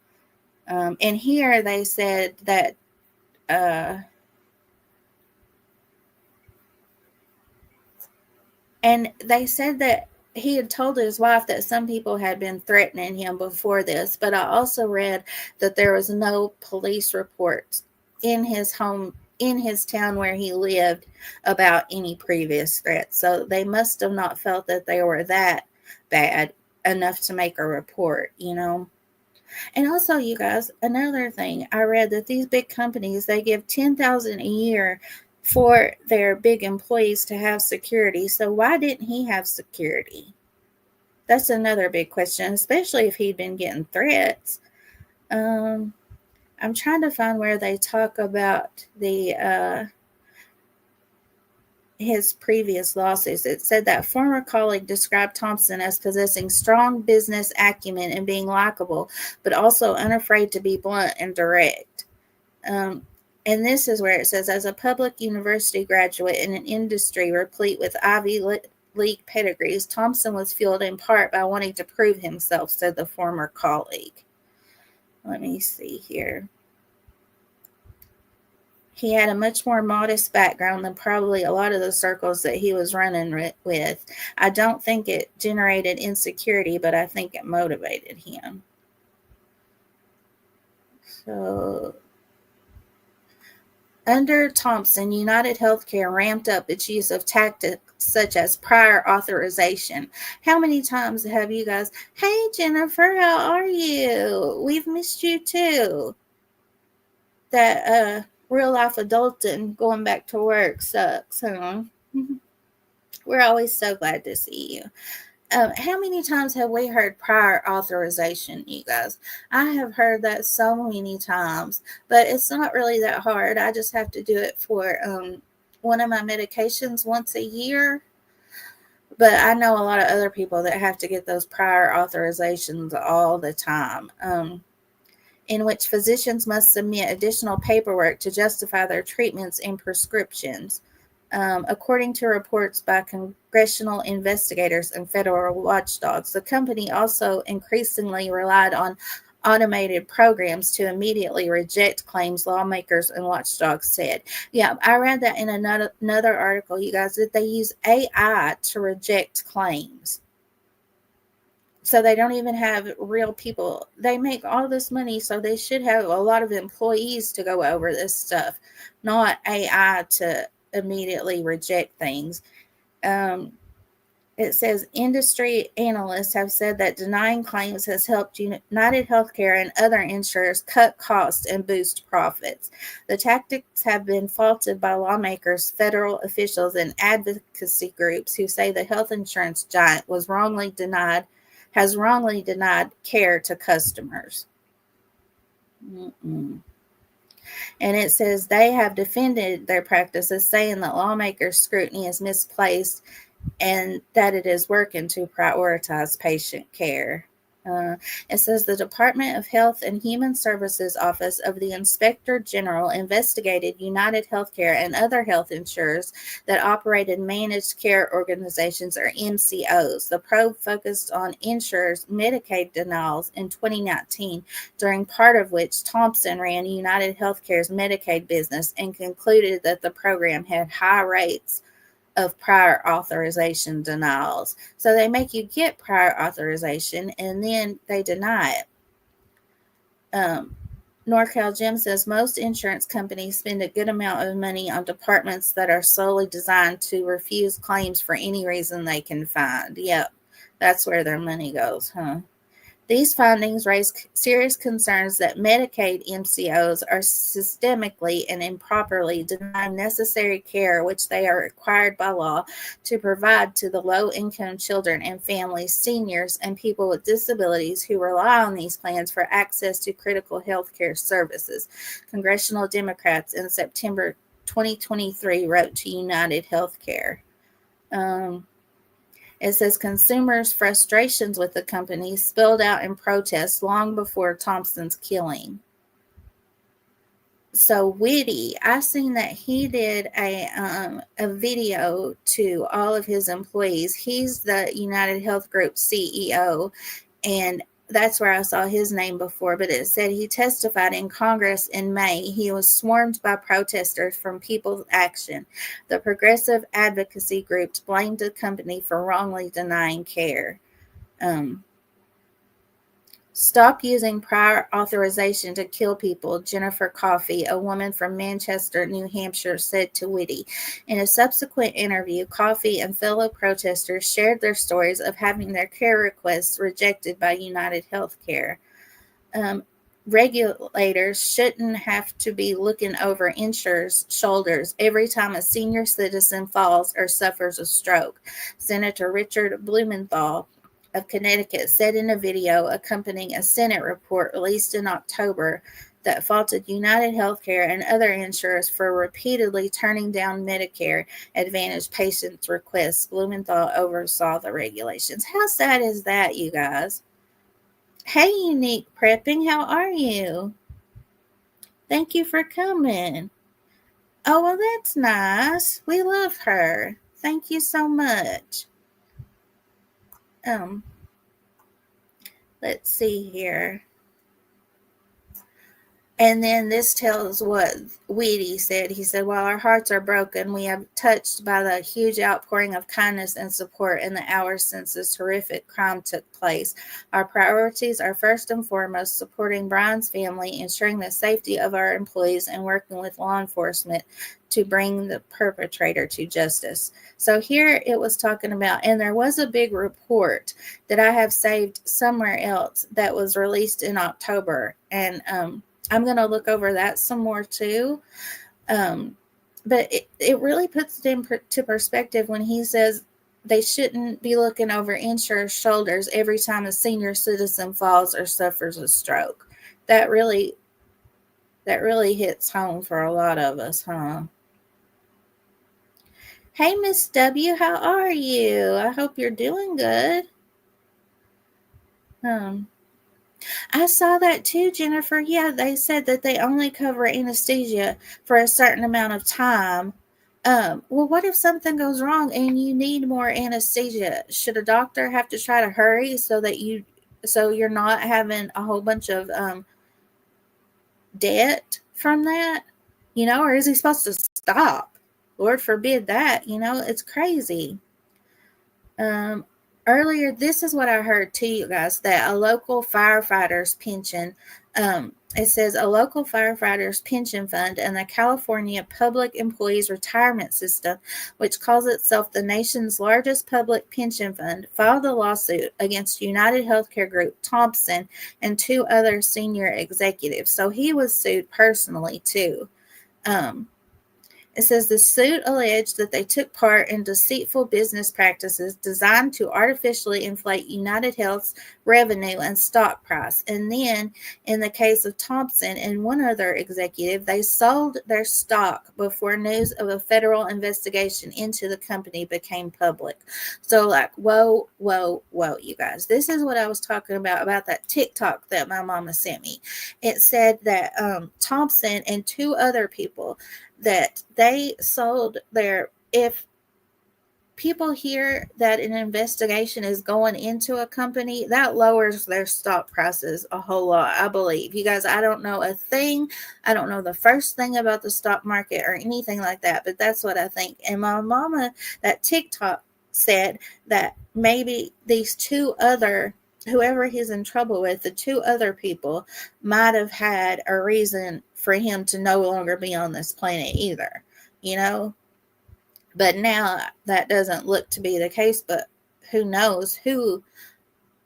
And here they said that and they said that he had told his wife that some people had been threatening him before this, but I also read that there was no police reports in his town where he lived about any previous threats. So they must have not felt that they were that bad enough to make a report, And also, you guys, another thing, I read that these big companies, they give $10,000 a year for their big employees to have security. So why didn't he have security? That's another big question, especially if he'd been getting threats. I'm trying to find where they talk about his previous lawsuits. It said that former colleague described Thompson as possessing strong business acumen and being likable, but also unafraid to be blunt and direct. And this is where it says, as a public university graduate in an industry replete with Ivy League pedigrees, Thompson was fueled in part by wanting to prove himself, said the former colleague. Let me see here. He had a much more modest background than probably a lot of the circles that he was running with. I don't think it generated insecurity, but I think it motivated him. So, under Thompson, United Healthcare ramped up its use of tactics such as prior authorization. How many times have you guys, hey Jennifer, how are you? We've missed you too. That real life adulting, going back to work sucks, huh? We're always so glad to see you. How many times have we heard prior authorization, you guys? I have heard that so many times, but it's not really that hard. I just have to do it for one of my medications once a year. But I know a lot of other people that have to get those prior authorizations all the time, in which physicians must submit additional paperwork to justify their treatments and prescriptions. According to reports by congressional investigators and federal watchdogs, the company also increasingly relied on automated programs to immediately reject claims, lawmakers and watchdogs said. Yeah, I read that in another article, you guys, that they use AI to reject claims. So they don't even have real people. They make all this money, so they should have a lot of employees to go over this stuff, not AI to immediately reject things. It says industry analysts have said that denying claims has helped United Healthcare and other insurers cut costs and boost profits. The tactics have been faulted by lawmakers, federal officials, and advocacy groups who say the health insurance giant has wrongly denied care to customers. And it says they have defended their practices, saying that lawmakers' scrutiny is misplaced and that it is working to prioritize patient care. It says the Department of Health and Human Services Office of the Inspector General investigated United Healthcare and other health insurers that operated managed care organizations, or MCOs. The probe focused on insurers' Medicaid denials in 2019, during part of which Thompson ran United Healthcare's Medicaid business, and concluded that the program had high rates of prior authorization denials. So they make you get prior authorization and then they deny it. NorCal Jim says most insurance companies spend a good amount of money on departments that are solely designed to refuse claims for any reason they can find. Yep, that's where their money goes, huh? These findings raise serious concerns that Medicaid MCOs are systemically and improperly denying necessary care which they are required by law to provide to the low-income children and families, seniors, and people with disabilities who rely on these plans for access to critical health care services. Congressional Democrats in September 2023 wrote to United Healthcare. It says consumers' frustrations with the company spilled out in protests long before Thompson's killing. So Whitty, I seen that he did a video to all of his employees. He's the United Health Group CEO, and that's where I saw his name before, but it said he testified in Congress in May. He was swarmed by protesters from People's Action. The progressive advocacy groups blamed the company for wrongly denying care. Stop using prior authorization to kill people, Jennifer Coffey, a woman from Manchester, New Hampshire, said to Whitty. In a subsequent interview, Coffey and fellow protesters shared their stories of having their care requests rejected by United Healthcare. Regulators shouldn't have to be looking over insurers' shoulders every time a senior citizen falls or suffers a stroke, Senator Richard Blumenthal of Connecticut said in a video accompanying a Senate report released in October that faulted United Healthcare and other insurers for repeatedly turning down Medicare Advantage patients' requests. Blumenthal oversaw the regulations. How sad is that, you guys? Hey, Unique Prepping, how are you? Thank you for coming. Oh, well, that's nice. We love her. Thank you so much. Let's see here. And then this tells what Weedy said. He said, while our hearts are broken, we have touched by the huge outpouring of kindness and support in the hours since this horrific crime took place. Our priorities are first and foremost supporting Brian's family, ensuring the safety of our employees, and working with law enforcement to bring the perpetrator to justice. So here it was talking about, and there was a big report that I have saved somewhere else that was released in October. And, I'm going to look over that some more too. But it really puts it into perspective when he says they shouldn't be looking over insurers' shoulders every time a senior citizen falls or suffers a stroke. That really hits home for a lot of us, huh? Hey, Miss W, how are you? I hope you're doing good. I saw that too, Jennifer. Yeah, they said that they only cover anesthesia for a certain amount of time. Well, what if something goes wrong and you need more anesthesia? Should a doctor have to try to hurry so you're not having a whole bunch of debt from that? Or is he supposed to stop? Lord forbid that. It's crazy. Earlier, this is what I heard too, you guys, that a local firefighter's pension, it says a local firefighter's pension fund and the California Public Employees Retirement System, which calls itself the nation's largest public pension fund, filed a lawsuit against United Healthcare Group, Thompson, and 2 other senior executives. So he was sued personally too. It says the suit alleged that they took part in deceitful business practices designed to artificially inflate United Health's revenue and stock price. And then, in the case of Thompson and one other executive, they sold their stock before news of a federal investigation into the company became public. So, whoa, you guys. This is what I was talking about that TikTok that my mama sent me. It said that Thompson and 2 other people, that they sold if people hear that an investigation is going into a company, that lowers their stock prices a whole lot, I believe. You guys, I don't know a thing. I don't know the first thing about the stock market or anything like that, but that's what I think. And my mama, that TikTok, said that maybe these 2 other, whoever he's in trouble with, the 2 other people might have had a reason for him to no longer be on this planet either, But now that doesn't look to be the case, but who knows who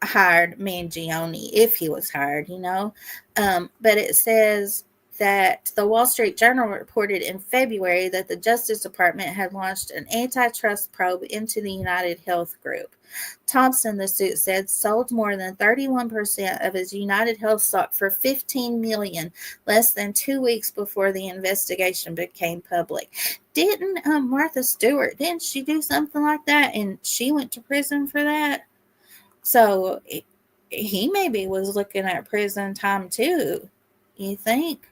hired Mangione, if he was hired, But it says that the Wall Street Journal reported in February that the Justice Department had launched an antitrust probe into the United Health Group. Thompson, the suit said, sold more than 31% of his United Health stock for $15 million less than 2 weeks before the investigation became public. Didn't Martha Stewart, didn't she do something like that? And she went to prison for that? So he maybe was looking at prison time too. You think?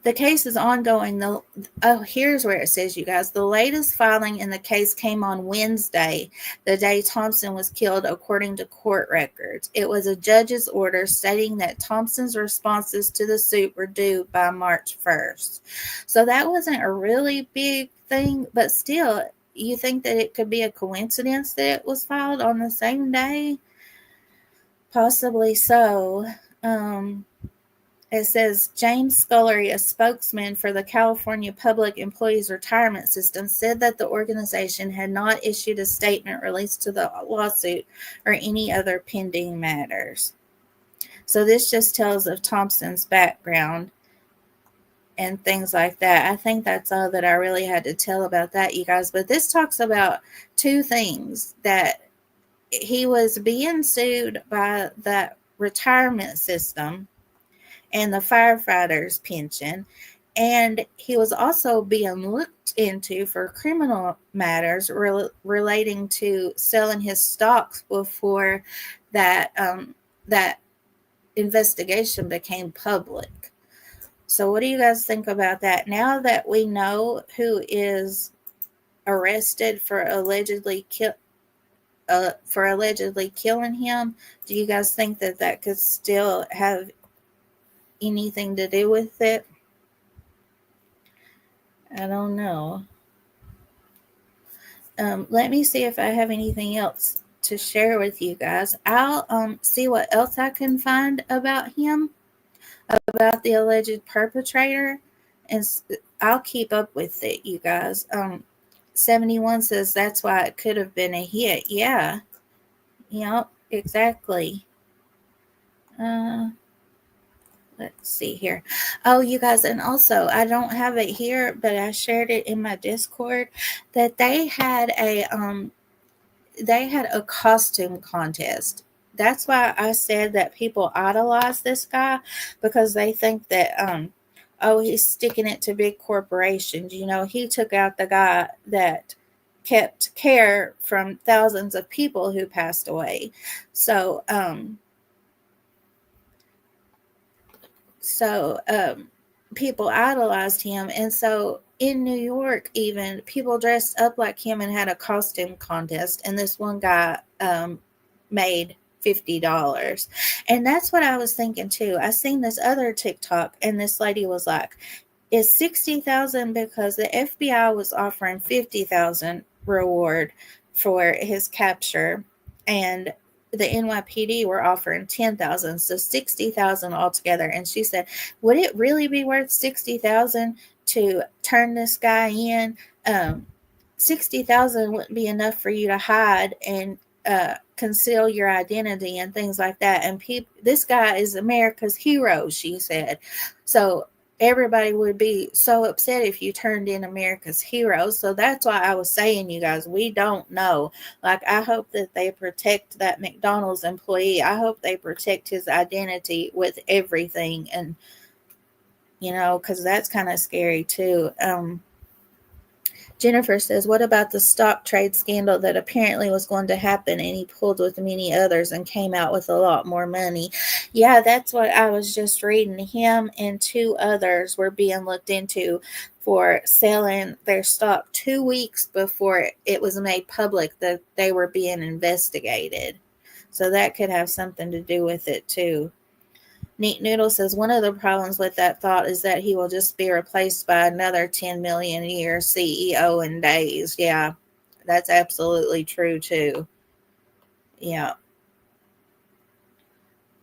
The case is ongoing. Here's where it says, you guys, the latest filing in the case came on Wednesday, the day Thompson was killed, according to court records. It was a judge's order stating that Thompson's responses to the suit were due by March 1st. So that wasn't a really big thing, but still, you think that it could be a coincidence that it was filed on the same day? Possibly so. It says James Scullery, a spokesman for the California Public Employees Retirement System, said that the organization had not issued a statement released to the lawsuit or any other pending matters. So this just tells of Thompson's background and things like that. I think that's all that I really had to tell about that, you guys. But this talks about 2 things: that he was being sued by that retirement system and the firefighter's pension, and he was also being looked into for criminal matters relating to selling his stocks before that investigation became public. So what do you guys think about that? Now that we know who is arrested for allegedly killing him, do you guys think that that could still have anything to do with it? I don't know. Let me see if I have anything else to share with you guys. I'll see what else I can find about him, about the alleged perpetrator, and I'll keep up with it, you guys. 71 says that's why it could have been a hit. Yeah. Yep, exactly. Let's see here. Oh, you guys, and also I don't have it here, but I shared it in my Discord that they had a costume contest. That's why I said that people idolize this guy, because they think that oh, he's sticking it to big corporations. You know, he took out the guy that kept care from thousands of people who passed away. So people idolized him, and so in New York, even people dressed up like him and had a costume contest, and this one guy made $50. And that's what I was thinking too. I seen this other TikTok, and this lady was like, is 60,000 because the FBI was offering 50,000 reward for his capture, and the NYPD were offering 10,000, so 60,000 altogether. And she said, would it really be worth 60,000 to turn this guy in? 60,000 wouldn't be enough for you to hide and conceal your identity and things like that. And this guy is America's hero, she said. So everybody would be so upset if you turned in America's hero. So that's why I was saying, you guys, we don't know. Like, I hope that they protect that McDonald's employee. I hope they protect his identity with everything. And, you know, because that's kind of scary too. Jennifer says, what about the stock trade scandal that apparently was going to happen, and he pulled with many others and came out with a lot more money? Yeah, that's what I was just reading. Him and 2 others were being looked into for selling their stock 2 weeks before it was made public that they were being investigated. So that could have something to do with it too. Neat Noodle says, one of the problems with that thought is that he will just be replaced by another 10 million a year CEO in days. Yeah, that's absolutely true too. Yeah.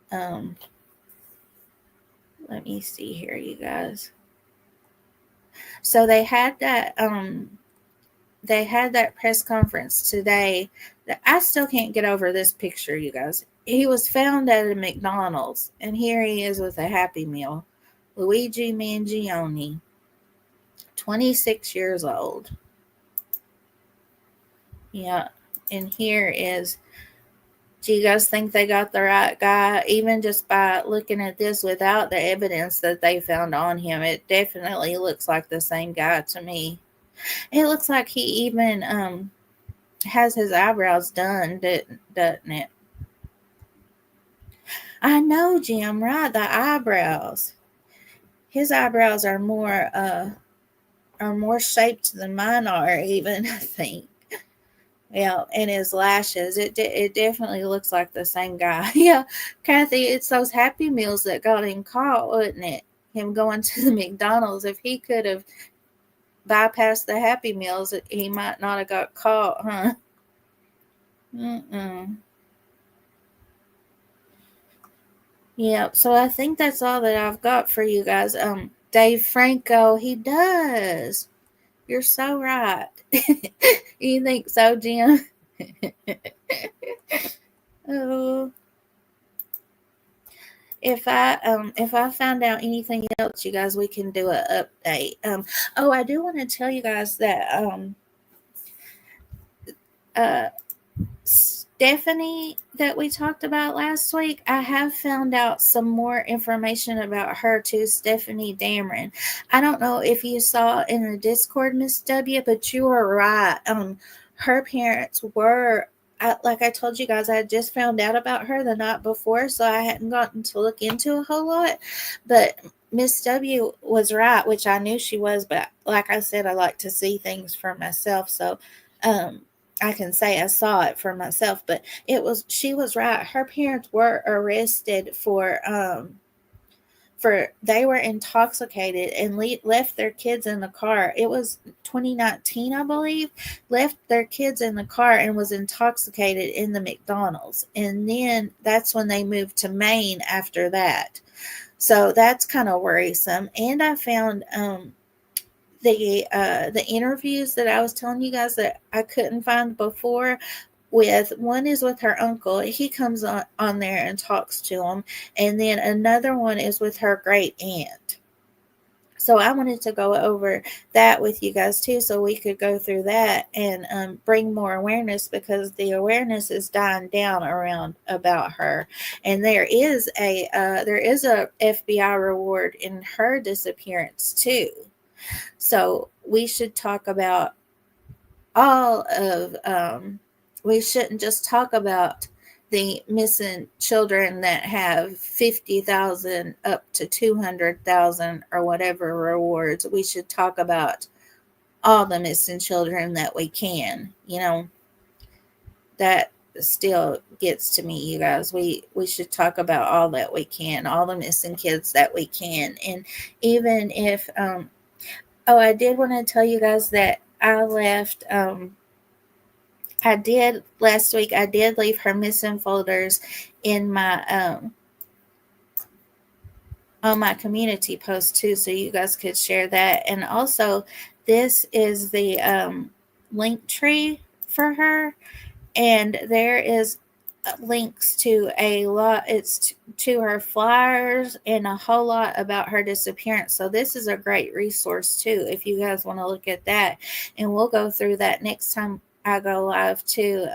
Let me see here, you guys. So they had that press conference today. I still can't get over this picture, you guys. He was found at a McDonald's, and here he is with a Happy Meal. Luigi Mangione, 26 years old. Yeah, and here is, do you guys think they got the right guy? Even just by looking at this without the evidence that they found on him, it definitely looks like the same guy to me. It looks like he even has his eyebrows done, doesn't it? I know, Jim, right? The eyebrows. His eyebrows are more shaped than mine are, even, I think. Yeah, and his lashes. It definitely looks like the same guy. Yeah, Kathy, it's those Happy Meals that got him caught, wasn't it? Him going to the McDonald's. If he could have bypassed the Happy Meals, he might not have got caught, huh? Yeah, so I think that's all that I've got for you guys. Dave Franco, he does. You're so right. You think so, Jim? Oh. If I found out anything else, you guys, we can do an update. Oh, I do want to tell you guys that Stephanie that we talked about last week, I have found out some more information about her too, Stephanie Dameron. I don't know if you saw in the Discord, Miss W, but you were right. Her parents were like I told you guys, I had just found out about her the night before, so I hadn't gotten to look into a whole lot. But Miss W was right, which I knew she was, but like I said, I like to see things for myself, so I can say I saw it for myself. But she was right. Her parents were arrested for they were intoxicated and left their kids in the car. It was 2019, I believe. Left their kids in the car and was intoxicated in the McDonald's. And then that's when they moved to Maine after that. So that's kind of worrisome. And I found the interviews that I was telling you guys that I couldn't find before. One is with her uncle. He comes on there and talks to him. And then another one is with her great aunt. So I wanted to go over that with you guys too, so we could go through that and bring more awareness, because the awareness is dying down around about her. And there is a FBI reward in her disappearance too. So we should talk about all of we shouldn't just talk about the missing children that have 50,000 up to 200,000 or whatever rewards. We should talk about all the missing children that we can. That still gets to me, you guys. We should talk about all that we can, all the missing kids that we can. And even if I did want to tell you guys that I left I did last week. I did leave her missing folders in my on my community post too, so you guys could share that. And also, this is the link tree for her, and there is links to a lot. It's to her flyers and a whole lot about her disappearance. So this is a great resource too, if you guys want to look at that. And we'll go through that next time I go live too.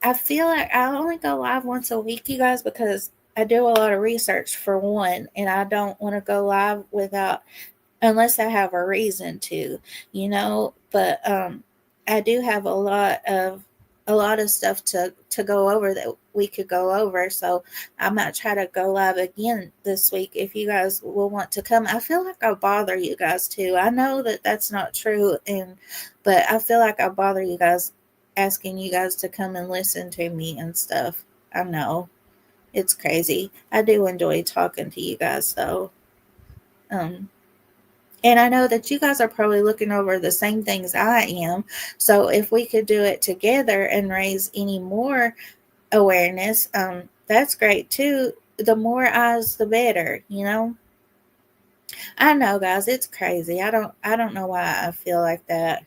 I feel like I only go live once a week, you guys, because I do a lot of research for one, and I don't want to go live unless I have a reason to, but I do have a lot of stuff to go over that we could go over. So I might try to go live again this week if you guys will want to come. I feel like I bother you guys too. I know that that's not true, but I feel like I bother you guys, asking you guys to come and listen to me and stuff. I know it's crazy. I do enjoy talking to you guys though. And I know that you guys are probably looking over the same things I am. So if we could do it together and raise any more awareness, that's great too. The more eyes, the better, I know, guys, it's crazy. I don't know why I feel like that.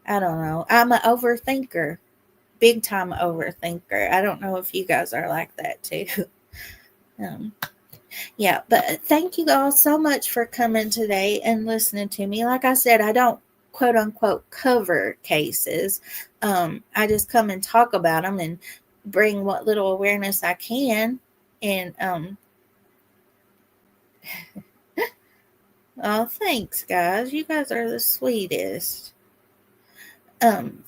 I don't know. I'm an overthinker, big time overthinker. I don't know if you guys are like that too. Yeah, but thank you all so much for coming today and listening to me. Like I said, I don't quote unquote cover cases. I just come and talk about them and bring what little awareness I can. And oh, thanks, guys. You guys are the sweetest. And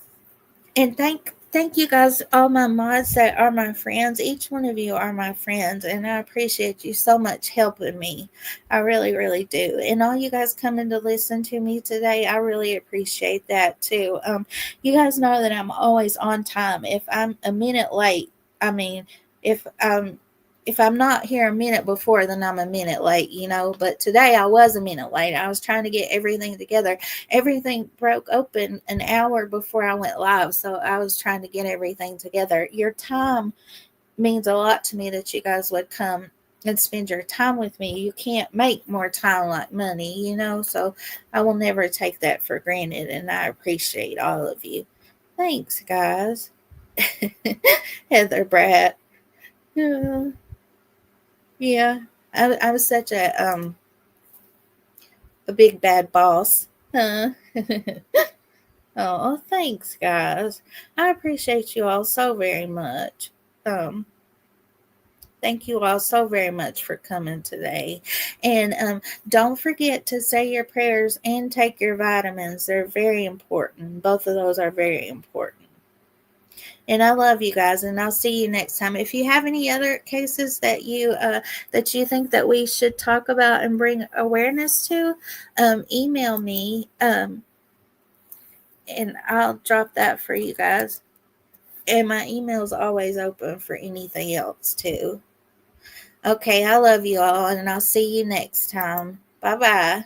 thank you guys, all my mods that are my friends. Each one of you are my friends, and I appreciate you so much helping me. I really, really do. And all you guys coming to listen to me today, I really appreciate that too. You guys know that I'm always on time. If I'm a minute late, if I'm not here a minute before, then I'm a minute late, but today I was a minute late. I was trying to get everything together. Everything broke open an hour before I went live, so I was trying to get everything together. Your time means a lot to me, that you guys would come and spend your time with me. You can't make more time like money, so I will never take that for granted, and I appreciate all of you. Thanks, guys. Heather Brat. Yeah, I was such a big bad boss. Huh? Oh, thanks, guys. I appreciate you all so very much. Thank you all so very much for coming today. And don't forget to say your prayers and take your vitamins. They're very important. Both of those are very important. And I love you guys, and I'll see you next time. If you have any other cases that you think that we should talk about and bring awareness to, email me, and I'll drop that for you guys. And my email is always open for anything else too. Okay, I love you all, and I'll see you next time. Bye-bye.